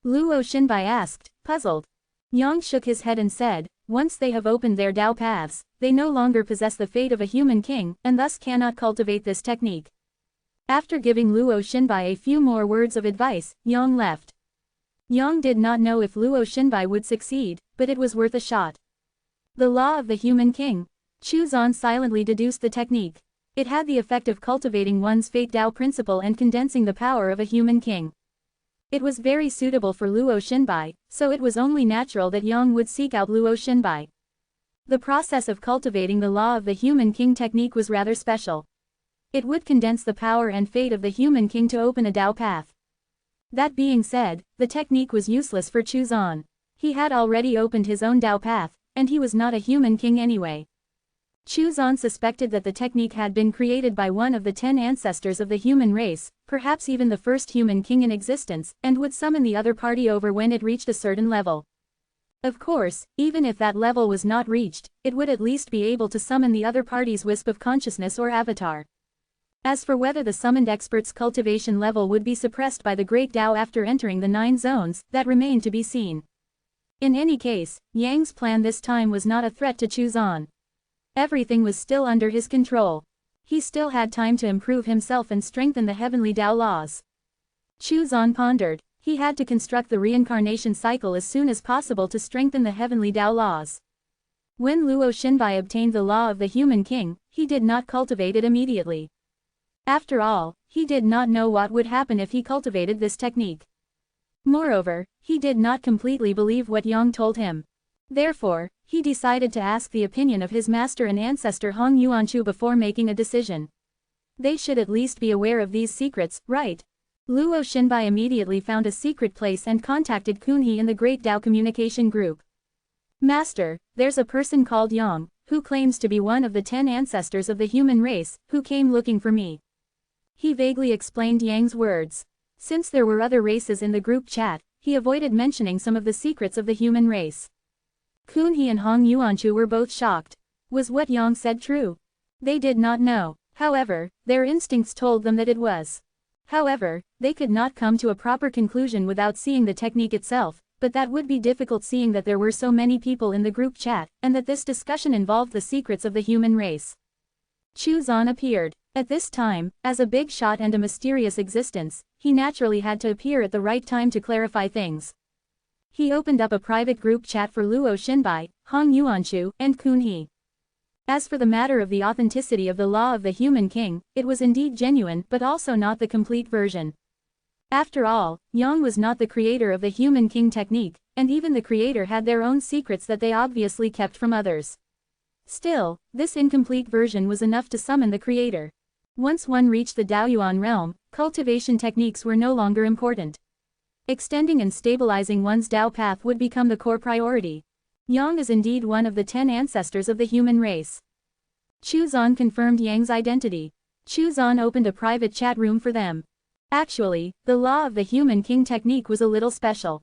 Luo Xinbai asked, puzzled. Yang shook his head and said, "Once they have opened their Tao paths, they no longer possess the fate of a human king, and thus cannot cultivate this technique." After giving Luo Xinbai a few more words of advice, Yang left. Yang did not know if Luo Xinbai would succeed, but it was worth a shot. The law of the human king. Chu Zan silently deduced the technique. It had the effect of cultivating one's fate Tao principle and condensing the power of a human king. It was very suitable for Luo Xinbai, so it was only natural that Yang would seek out Luo Xinbai. The process of cultivating the law of the human king technique was rather special. It would condense the power and fate of the human king to open a Tao path. That being said, the technique was useless for Chu Zan. He had already opened his own Tao path, and he was not a human king anyway. Chu Zan suspected that the technique had been created by one of the 10 ancestors of the human race, perhaps even the first human king in existence, and would summon the other party over when it reached a certain level. Of course, even if that level was not reached, it would at least be able to summon the other party's wisp of consciousness or avatar. As for whether the summoned expert's cultivation level would be suppressed by the Great Tao after entering the 9 zones, that remained to be seen. In any case, Yang's plan this time was not a threat to Chu Zan. Everything was still under his control. He still had time to improve himself and strengthen the heavenly Tao laws. Chu Zan pondered. He had to construct the reincarnation cycle as soon as possible to strengthen the heavenly Tao laws. When Luo Xinbai obtained the law of the human king, he did not cultivate it immediately. After all, he did not know what would happen if he cultivated this technique. Moreover, he did not completely believe what Yang told him. Therefore, he decided to ask the opinion of his master and ancestor Hong Yuanchu before making a decision. They should at least be aware of these secrets, right? Luo Xinbai immediately found a secret place and contacted Kunhe in the Great Tao Communication Group. "Master, there's a person called Yang, who claims to be one of the 10 ancestors of the human race, who came looking for me." He vaguely explained Yang's words. Since there were other races in the group chat, he avoided mentioning some of the secrets of the human race. Kunhe and Hong Yuanchu were both shocked. Was what Yang said true? They did not know. However, their instincts told them that it was. However, they could not come to a proper conclusion without seeing the technique itself, but that would be difficult seeing that there were so many people in the group chat, and that this discussion involved the secrets of the human race. Chu Zan appeared. At this time, as a big shot and a mysterious existence, he naturally had to appear at the right time to clarify things. He opened up a private group chat for Luo Xinbai, Hong Yuanchu, and Kunhe. As for the matter of the authenticity of the law of the human king, it was indeed genuine but also not the complete version. After all, Yang was not the creator of the human king technique, and even the creator had their own secrets that they obviously kept from others. Still, this incomplete version was enough to summon the creator. Once one reached the Daoyuan realm, cultivation techniques were no longer important. Extending and stabilizing one's Tao path would become the core priority. Yang is indeed one of the 10 ancestors of the human race. Chu Zan confirmed Yang's identity. Chu Zan opened a private chat room for them. Actually, the law of the human king technique was a little special.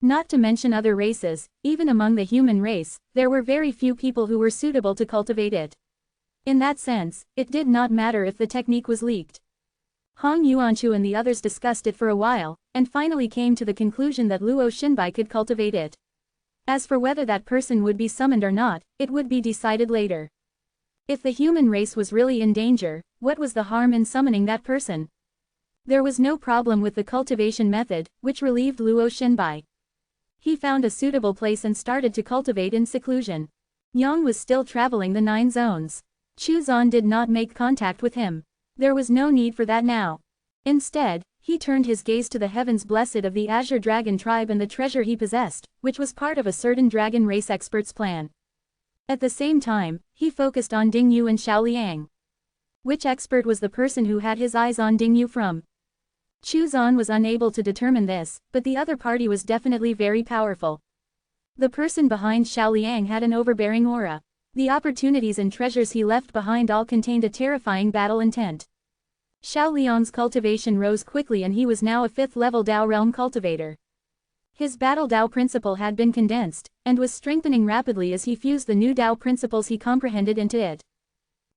Not to mention other races, even among the human race, there were very few people who were suitable to cultivate it. In that sense, it did not matter if the technique was leaked. Hong Yuanchu and the others discussed it for a while, and finally came to the conclusion that Luo Xinbai could cultivate it. As for whether that person would be summoned or not, it would be decided later. If the human race was really in danger, what was the harm in summoning that person? There was no problem with the cultivation method, which relieved Luo Xinbai. He found a suitable place and started to cultivate in seclusion. Yang was still traveling the 9 zones. Chu Zan did not make contact with him. There was no need for that now. Instead, he turned his gaze to the heavens blessed of the Azure Dragon tribe and the treasure he possessed, which was part of a certain dragon race expert's plan. At the same time, he focused on Ding Yu and Xiao Liang. Which expert was the person who had his eyes on Ding Yu from? Chu Zan was unable to determine this, but the other party was definitely very powerful. The person behind Xiao Liang had an overbearing aura. The opportunities and treasures he left behind all contained a terrifying battle intent. Xiao Liang's cultivation rose quickly and he was now a 5th-level Dao realm cultivator. His battle Dao principle had been condensed, and was strengthening rapidly as he fused the new Dao principles he comprehended into it.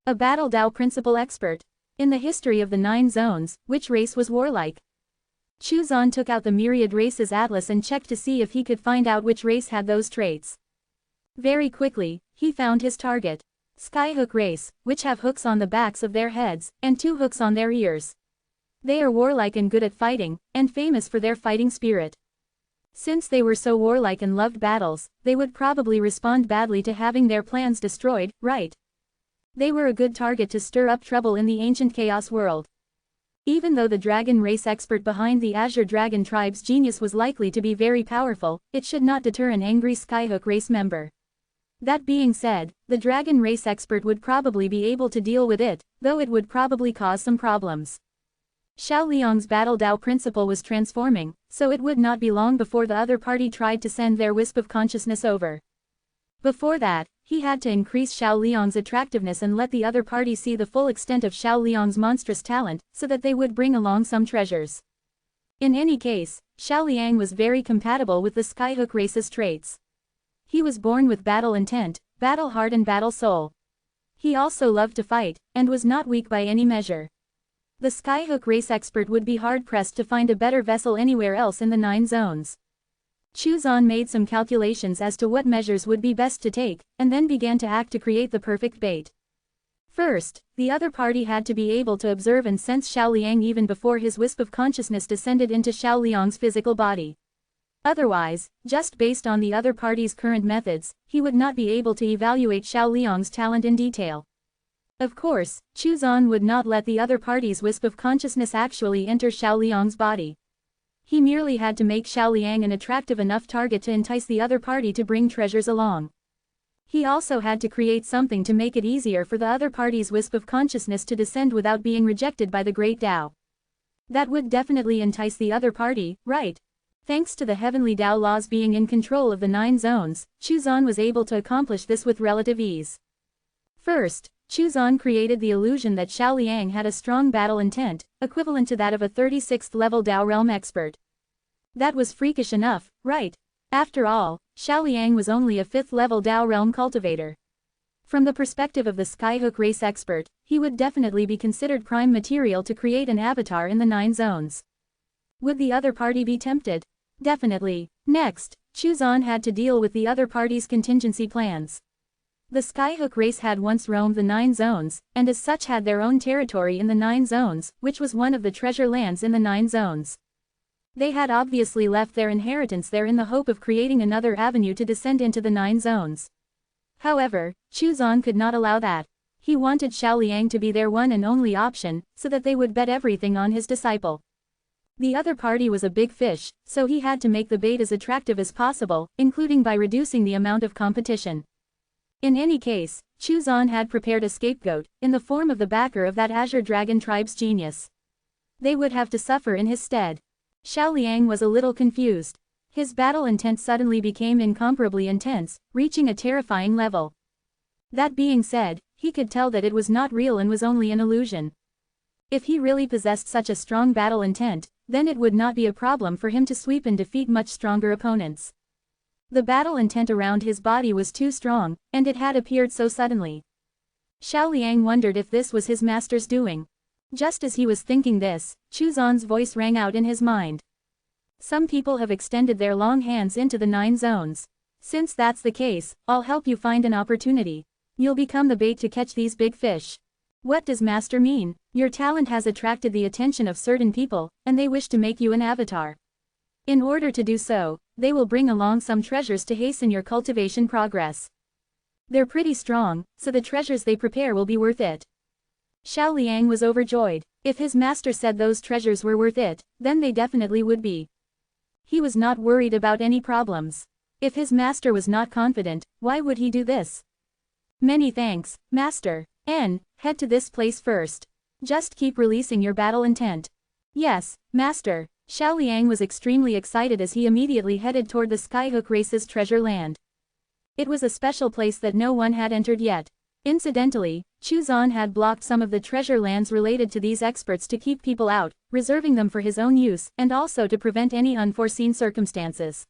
A battle Dao principle expert. In the history of the 9 zones, which race was warlike? Chu Zan took out the myriad races atlas and checked to see if he could find out which race had those traits. Very quickly, he found his target. Skyhook race, which have hooks on the backs of their heads, and 2 hooks on their ears. They are warlike and good at fighting, and famous for their fighting spirit. Since they were so warlike and loved battles, they would probably respond badly to having their plans destroyed, right? They were a good target to stir up trouble in the ancient chaos world. Even though the dragon race expert behind the Azure Dragon tribe's genius was likely to be very powerful, it should not deter an angry Skyhook race member. That being said, the dragon race expert would probably be able to deal with it, though it would probably cause some problems. Xiao Liang's battle Dao principle was transforming, so it would not be long before the other party tried to send their wisp of consciousness over. Before that, he had to increase Xiao Liang's attractiveness and let the other party see the full extent of Xiao Liang's monstrous talent, so that they would bring along some treasures. In any case, Xiao Liang was very compatible with the Skyhook race's traits. He was born with battle intent, battle heart and battle soul. He also loved to fight, and was not weak by any measure. The Skyhook race expert would be hard-pressed to find a better vessel anywhere else in the 9 zones. Chu Zan made some calculations as to what measures would be best to take, and then began to act to create the perfect bait. First, the other party had to be able to observe and sense Xiao Liang even before his wisp of consciousness descended into Xiao Liang's physical body. Otherwise, just based on the other party's current methods, he would not be able to evaluate Xiao Liang's talent in detail. Of course, Chu Zan would not let the other party's wisp of consciousness actually enter Xiao Liang's body. He merely had to make Xiao Liang an attractive enough target to entice the other party to bring treasures along. He also had to create something to make it easier for the other party's wisp of consciousness to descend without being rejected by the Great Tao. That would definitely entice the other party, right? Thanks to the heavenly Tao laws being in control of the 9 zones, Chu Zan was able to accomplish this with relative ease. First, Chu Zan created the illusion that Xiao Liang had a strong battle intent, equivalent to that of a 36th level Dao realm expert. That was freakish enough, right? After all, Xiao Liang was only a 5th level Dao realm cultivator. From the perspective of the Skyhook race expert, he would definitely be considered prime material to create an avatar in the 9 zones. Would the other party be tempted? Definitely. Next, Chu Zan had to deal with the other party's contingency plans. The Skyhook race had once roamed the 9 zones, and as such had their own territory in the 9 zones, which was one of the treasure lands in the 9 zones. They had obviously left their inheritance there in the hope of creating another avenue to descend into the 9 zones. However, Chu Zan could not allow that. He wanted Xiao Liang to be their one and only option, so that they would bet everything on his disciple. The other party was a big fish, so he had to make the bait as attractive as possible, including by reducing the amount of competition. In any case, Chu Zan had prepared a scapegoat, in the form of the backer of that Azure Dragon tribe's genius. They would have to suffer in his stead. Xiao Liang was a little confused. His battle intent suddenly became incomparably intense, reaching a terrifying level. That being said, he could tell that it was not real and was only an illusion. If he really possessed such a strong battle intent, then it would not be a problem for him to sweep and defeat much stronger opponents. The battle intent around his body was too strong, and it had appeared so suddenly. Xiao Liang wondered if this was his master's doing. Just as he was thinking this, Chu Zan's voice rang out in his mind. Some people have extended their long hands into the 9 zones. Since that's the case, I'll help you find an opportunity. You'll become the bait to catch these big fish. What does master mean? Your talent has attracted the attention of certain people, and they wish to make you an avatar. In order to do so, they will bring along some treasures to hasten your cultivation progress. They're pretty strong, so the treasures they prepare will be worth it. Xiao Liang was overjoyed. If his master said those treasures were worth it, then they definitely would be. He was not worried about any problems. If his master was not confident, why would he do this? Many thanks, master. Head to this place first. Just keep releasing your battle intent. Yes, Master. Xiao Liang was extremely excited as he immediately headed toward the Skyhook race's treasure land. It was a special place that no one had entered yet. Incidentally, Chu Zan had blocked some of the treasure lands related to these experts to keep people out, reserving them for his own use, and also to prevent any unforeseen circumstances.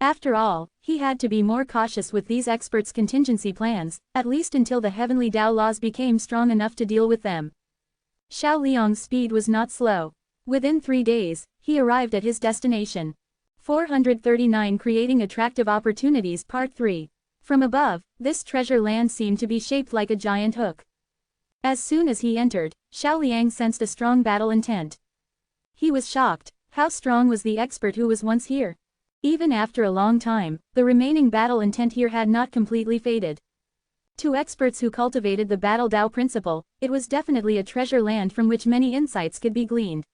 After all, he had to be more cautious with these experts' contingency plans, at least until the heavenly Dao laws became strong enough to deal with them. Xiao Liang's speed was not slow. Within 3 days, he arrived at his destination. 439 Creating Attractive Opportunities Part 3. From above, this treasure land seemed to be shaped like a giant hook. As soon as he entered, Xiao Liang sensed a strong battle intent. He was shocked. How strong was the expert who was once here? Even after a long time, the remaining battle intent here had not completely faded. To experts who cultivated the Battle Dao principle, it was definitely a treasure land from which many insights could be gleaned.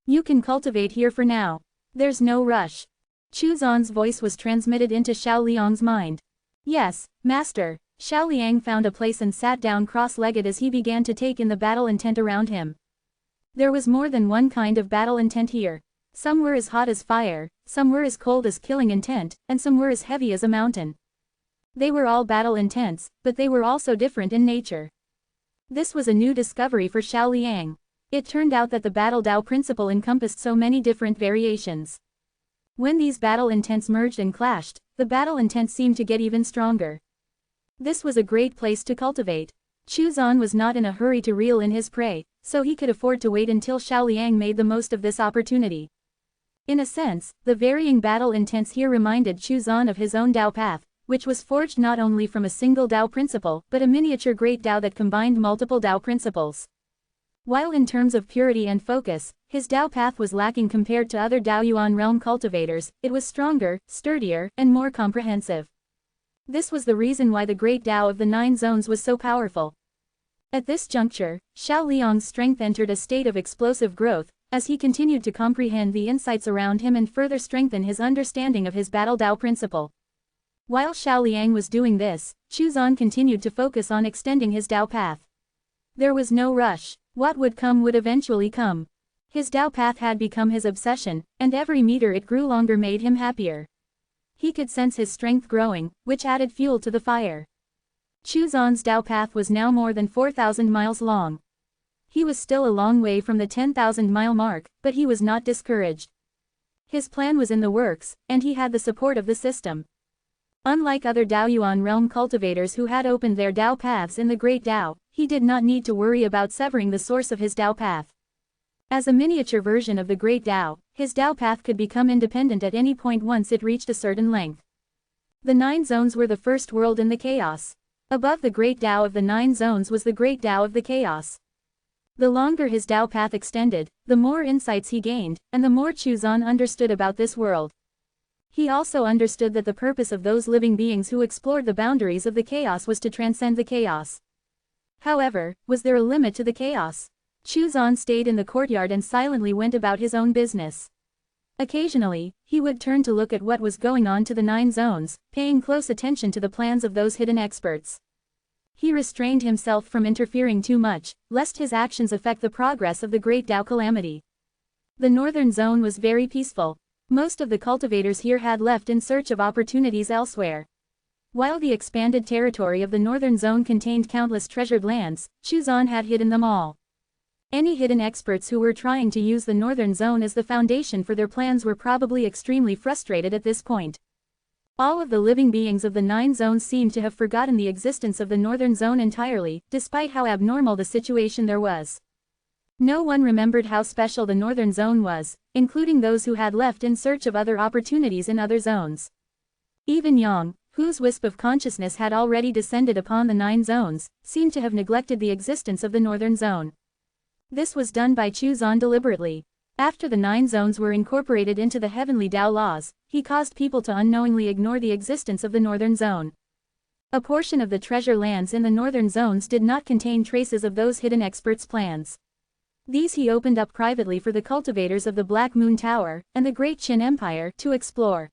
You can cultivate here for now. There's no rush. Chu Zan's voice was transmitted into Xiao Liang's mind. Yes, Master. Xiao Liang found a place and sat down cross-legged as he began to take in the battle intent around him. There was more than one kind of battle intent here. Some were as hot as fire, some were as cold as killing intent, and some were as heavy as a mountain. They were all battle intents, but they were also different in nature. This was a new discovery for Xiao Liang. It turned out that the Battle Dao principle encompassed so many different variations. When these battle intents merged and clashed, the battle intent seemed to get even stronger. This was a great place to cultivate. Chu Zan was not in a hurry to reel in his prey, so he could afford to wait until Xiao Liang made the most of this opportunity. In a sense, the varying battle intents here reminded Chu Zan of his own Dao path, which was forged not only from a single Dao principle but a miniature great Dao that combined multiple Dao principles. While in terms of purity and focus, his Dao path was lacking compared to other Daoyuan realm cultivators, it was stronger, sturdier, and more comprehensive. This was the reason why the great Dao of the 9 zones was so powerful. At this juncture, Xiao Liang's strength entered a state of explosive growth, as he continued to comprehend the insights around him and further strengthen his understanding of his Battle Dao principle. While Xiao Liang was doing this, Chu Zan continued to focus on extending his Dao path. There was no rush. What would come would eventually come. His Dao path had become his obsession, and every meter it grew longer made him happier. He could sense his strength growing, which added fuel to the fire. Chu Zan's Dao path was now more than 4,000 miles long. He was still a long way from the 10,000-mile mark, but he was not discouraged. His plan was in the works, and he had the support of the system. Unlike other Daoyuan realm cultivators who had opened their Dao paths in the Great Dao, he did not need to worry about severing the source of his Dao path. As a miniature version of the Great Dao, his Dao path could become independent at any point once it reached a certain length. The 9 zones were the first world in the chaos. Above the Great Dao of the 9 zones was the Great Dao of the chaos. The longer his Dao path extended, the more insights he gained, and the more Chu Zan understood about this world. He also understood that the purpose of those living beings who explored the boundaries of the chaos was to transcend the chaos. However, was there a limit to the chaos? Chu Zan stayed in the courtyard and silently went about his own business. Occasionally, he would turn to look at what was going on to the 9 zones, paying close attention to the plans of those hidden experts. He restrained himself from interfering too much, lest his actions affect the progress of the Great Dao calamity. The northern zone was very peaceful. Most of the cultivators here had left in search of opportunities elsewhere. While the expanded territory of the northern zone contained countless treasured lands, Chu Zan had hidden them all. Any hidden experts who were trying to use the northern zone as the foundation for their plans were probably extremely frustrated at this point. All of the living beings of the 9 zones seemed to have forgotten the existence of the northern zone entirely, despite how abnormal the situation there was. No one remembered how special the northern zone was, including those who had left in search of other opportunities in other zones. Even Yang, whose wisp of consciousness had already descended upon the 9 zones, seemed to have neglected the existence of the northern zone. This was done by Chu Zan deliberately. After the 9 zones were incorporated into the heavenly Dao laws, he caused people to unknowingly ignore the existence of the northern zone. A portion of the treasure lands in the northern zones did not contain traces of those hidden experts' plans. These he opened up privately for the cultivators of the Black Moon Tower and the Great Qin Empire to explore.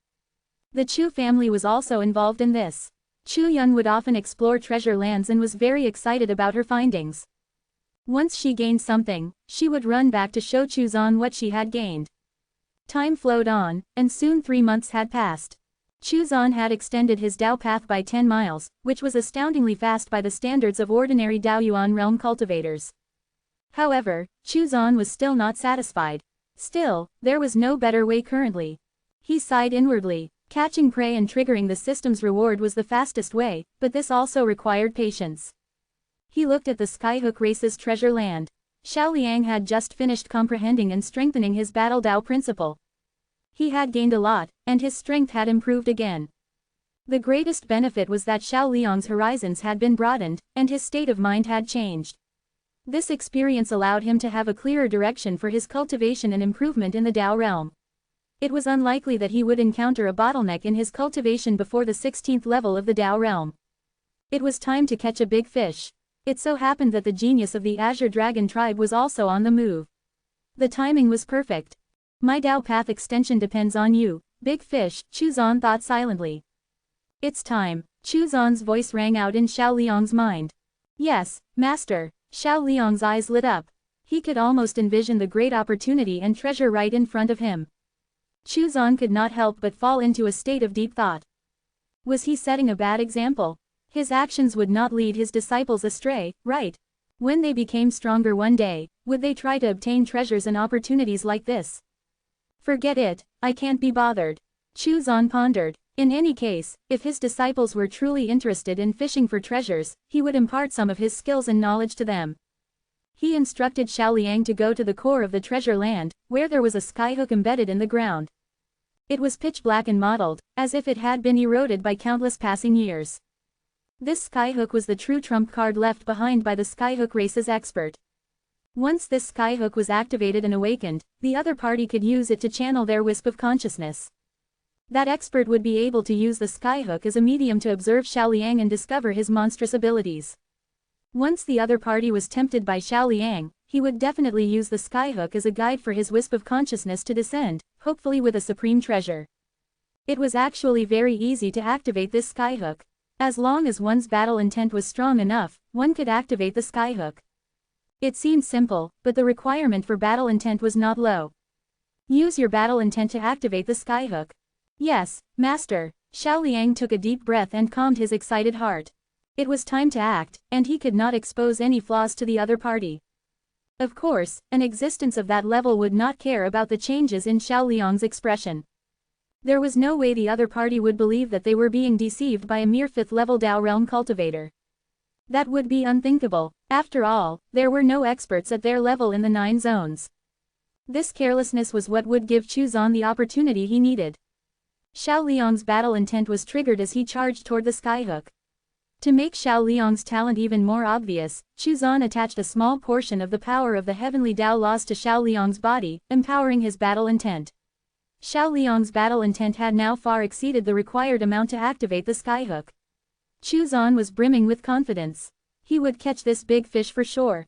The Chu family was also involved in this. Chu Yun would often explore treasure lands and was very excited about her findings. Once she gained something, she would run back to show Chuzan what she had gained. Time flowed on, and soon 3 months had passed. Chuzan had extended his Dao path by 10 miles, which was astoundingly fast by the standards of ordinary Daoyuan realm cultivators. However, Chuzan was still not satisfied. Still, there was no better way currently. He sighed inwardly. Catching prey and triggering the system's reward was the fastest way, but this also required patience. He looked at the Skyhook race's treasure land. Xiao Liang had just finished comprehending and strengthening his Battle Dao principle. He had gained a lot, and his strength had improved again. The greatest benefit was that Xiao Liang's horizons had been broadened, and his state of mind had changed. This experience allowed him to have a clearer direction for his cultivation and improvement in the Dao realm. It was unlikely that he would encounter a bottleneck in his cultivation before the 16th level of the Dao realm. It was time to catch a big fish. It so happened that the genius of the Azure Dragon tribe was also on the move. The timing was perfect. My Dao path extension depends on you, big fish, Chuzan thought silently. It's time. Chuzan's voice rang out in Xiao Liang's mind. Yes, master. Xiao Liang's eyes lit up. He could almost envision the great opportunity and treasure right in front of him. Chuzan could not help but fall into a state of deep thought. Was he setting a bad example? His actions would not lead his disciples astray, right? When they became stronger one day, would they try to obtain treasures and opportunities like this? Forget it, I can't be bothered. Chuzan pondered. In any case, if his disciples were truly interested in fishing for treasures, he would impart some of his skills and knowledge to them. He instructed Xiao Liang to go to the core of the treasure land, where there was a skyhook embedded in the ground. It was pitch black and mottled, as if it had been eroded by countless passing years. This skyhook was the true trump card left behind by the skyhook race's expert. Once this skyhook was activated and awakened, the other party could use it to channel their wisp of consciousness. That expert would be able to use the skyhook as a medium to observe Xiao Liang and discover his monstrous abilities. Once the other party was tempted by Xiao Liang, he would definitely use the skyhook as a guide for his wisp of consciousness to descend, hopefully with a supreme treasure. It was actually very easy to activate this skyhook. As long as one's battle intent was strong enough, one could activate the skyhook. It seemed simple, but the requirement for battle intent was not low. Use your battle intent to activate the skyhook. Yes, master. Xiao Liang took a deep breath and calmed his excited heart. It was time to act, and he could not expose any flaws to the other party. Of course, an existence of that level would not care about the changes in Xiao Liang's expression. There was no way the other party would believe that they were being deceived by a mere 5th level Dao realm cultivator. That would be unthinkable. After all, there were no experts at their level in the 9 zones. This carelessness was what would give Chuzan the opportunity he needed. Xiao Liang's battle intent was triggered as he charged toward the skyhook. To make Xiao Liang's talent even more obvious, Chuzan attached a small portion of the power of the heavenly Dao laws to Xiao Liang's body, empowering his battle intent. Xiao Liang's battle intent had now far exceeded the required amount to activate the skyhook. Chuzan was brimming with confidence. He would catch this big fish for sure.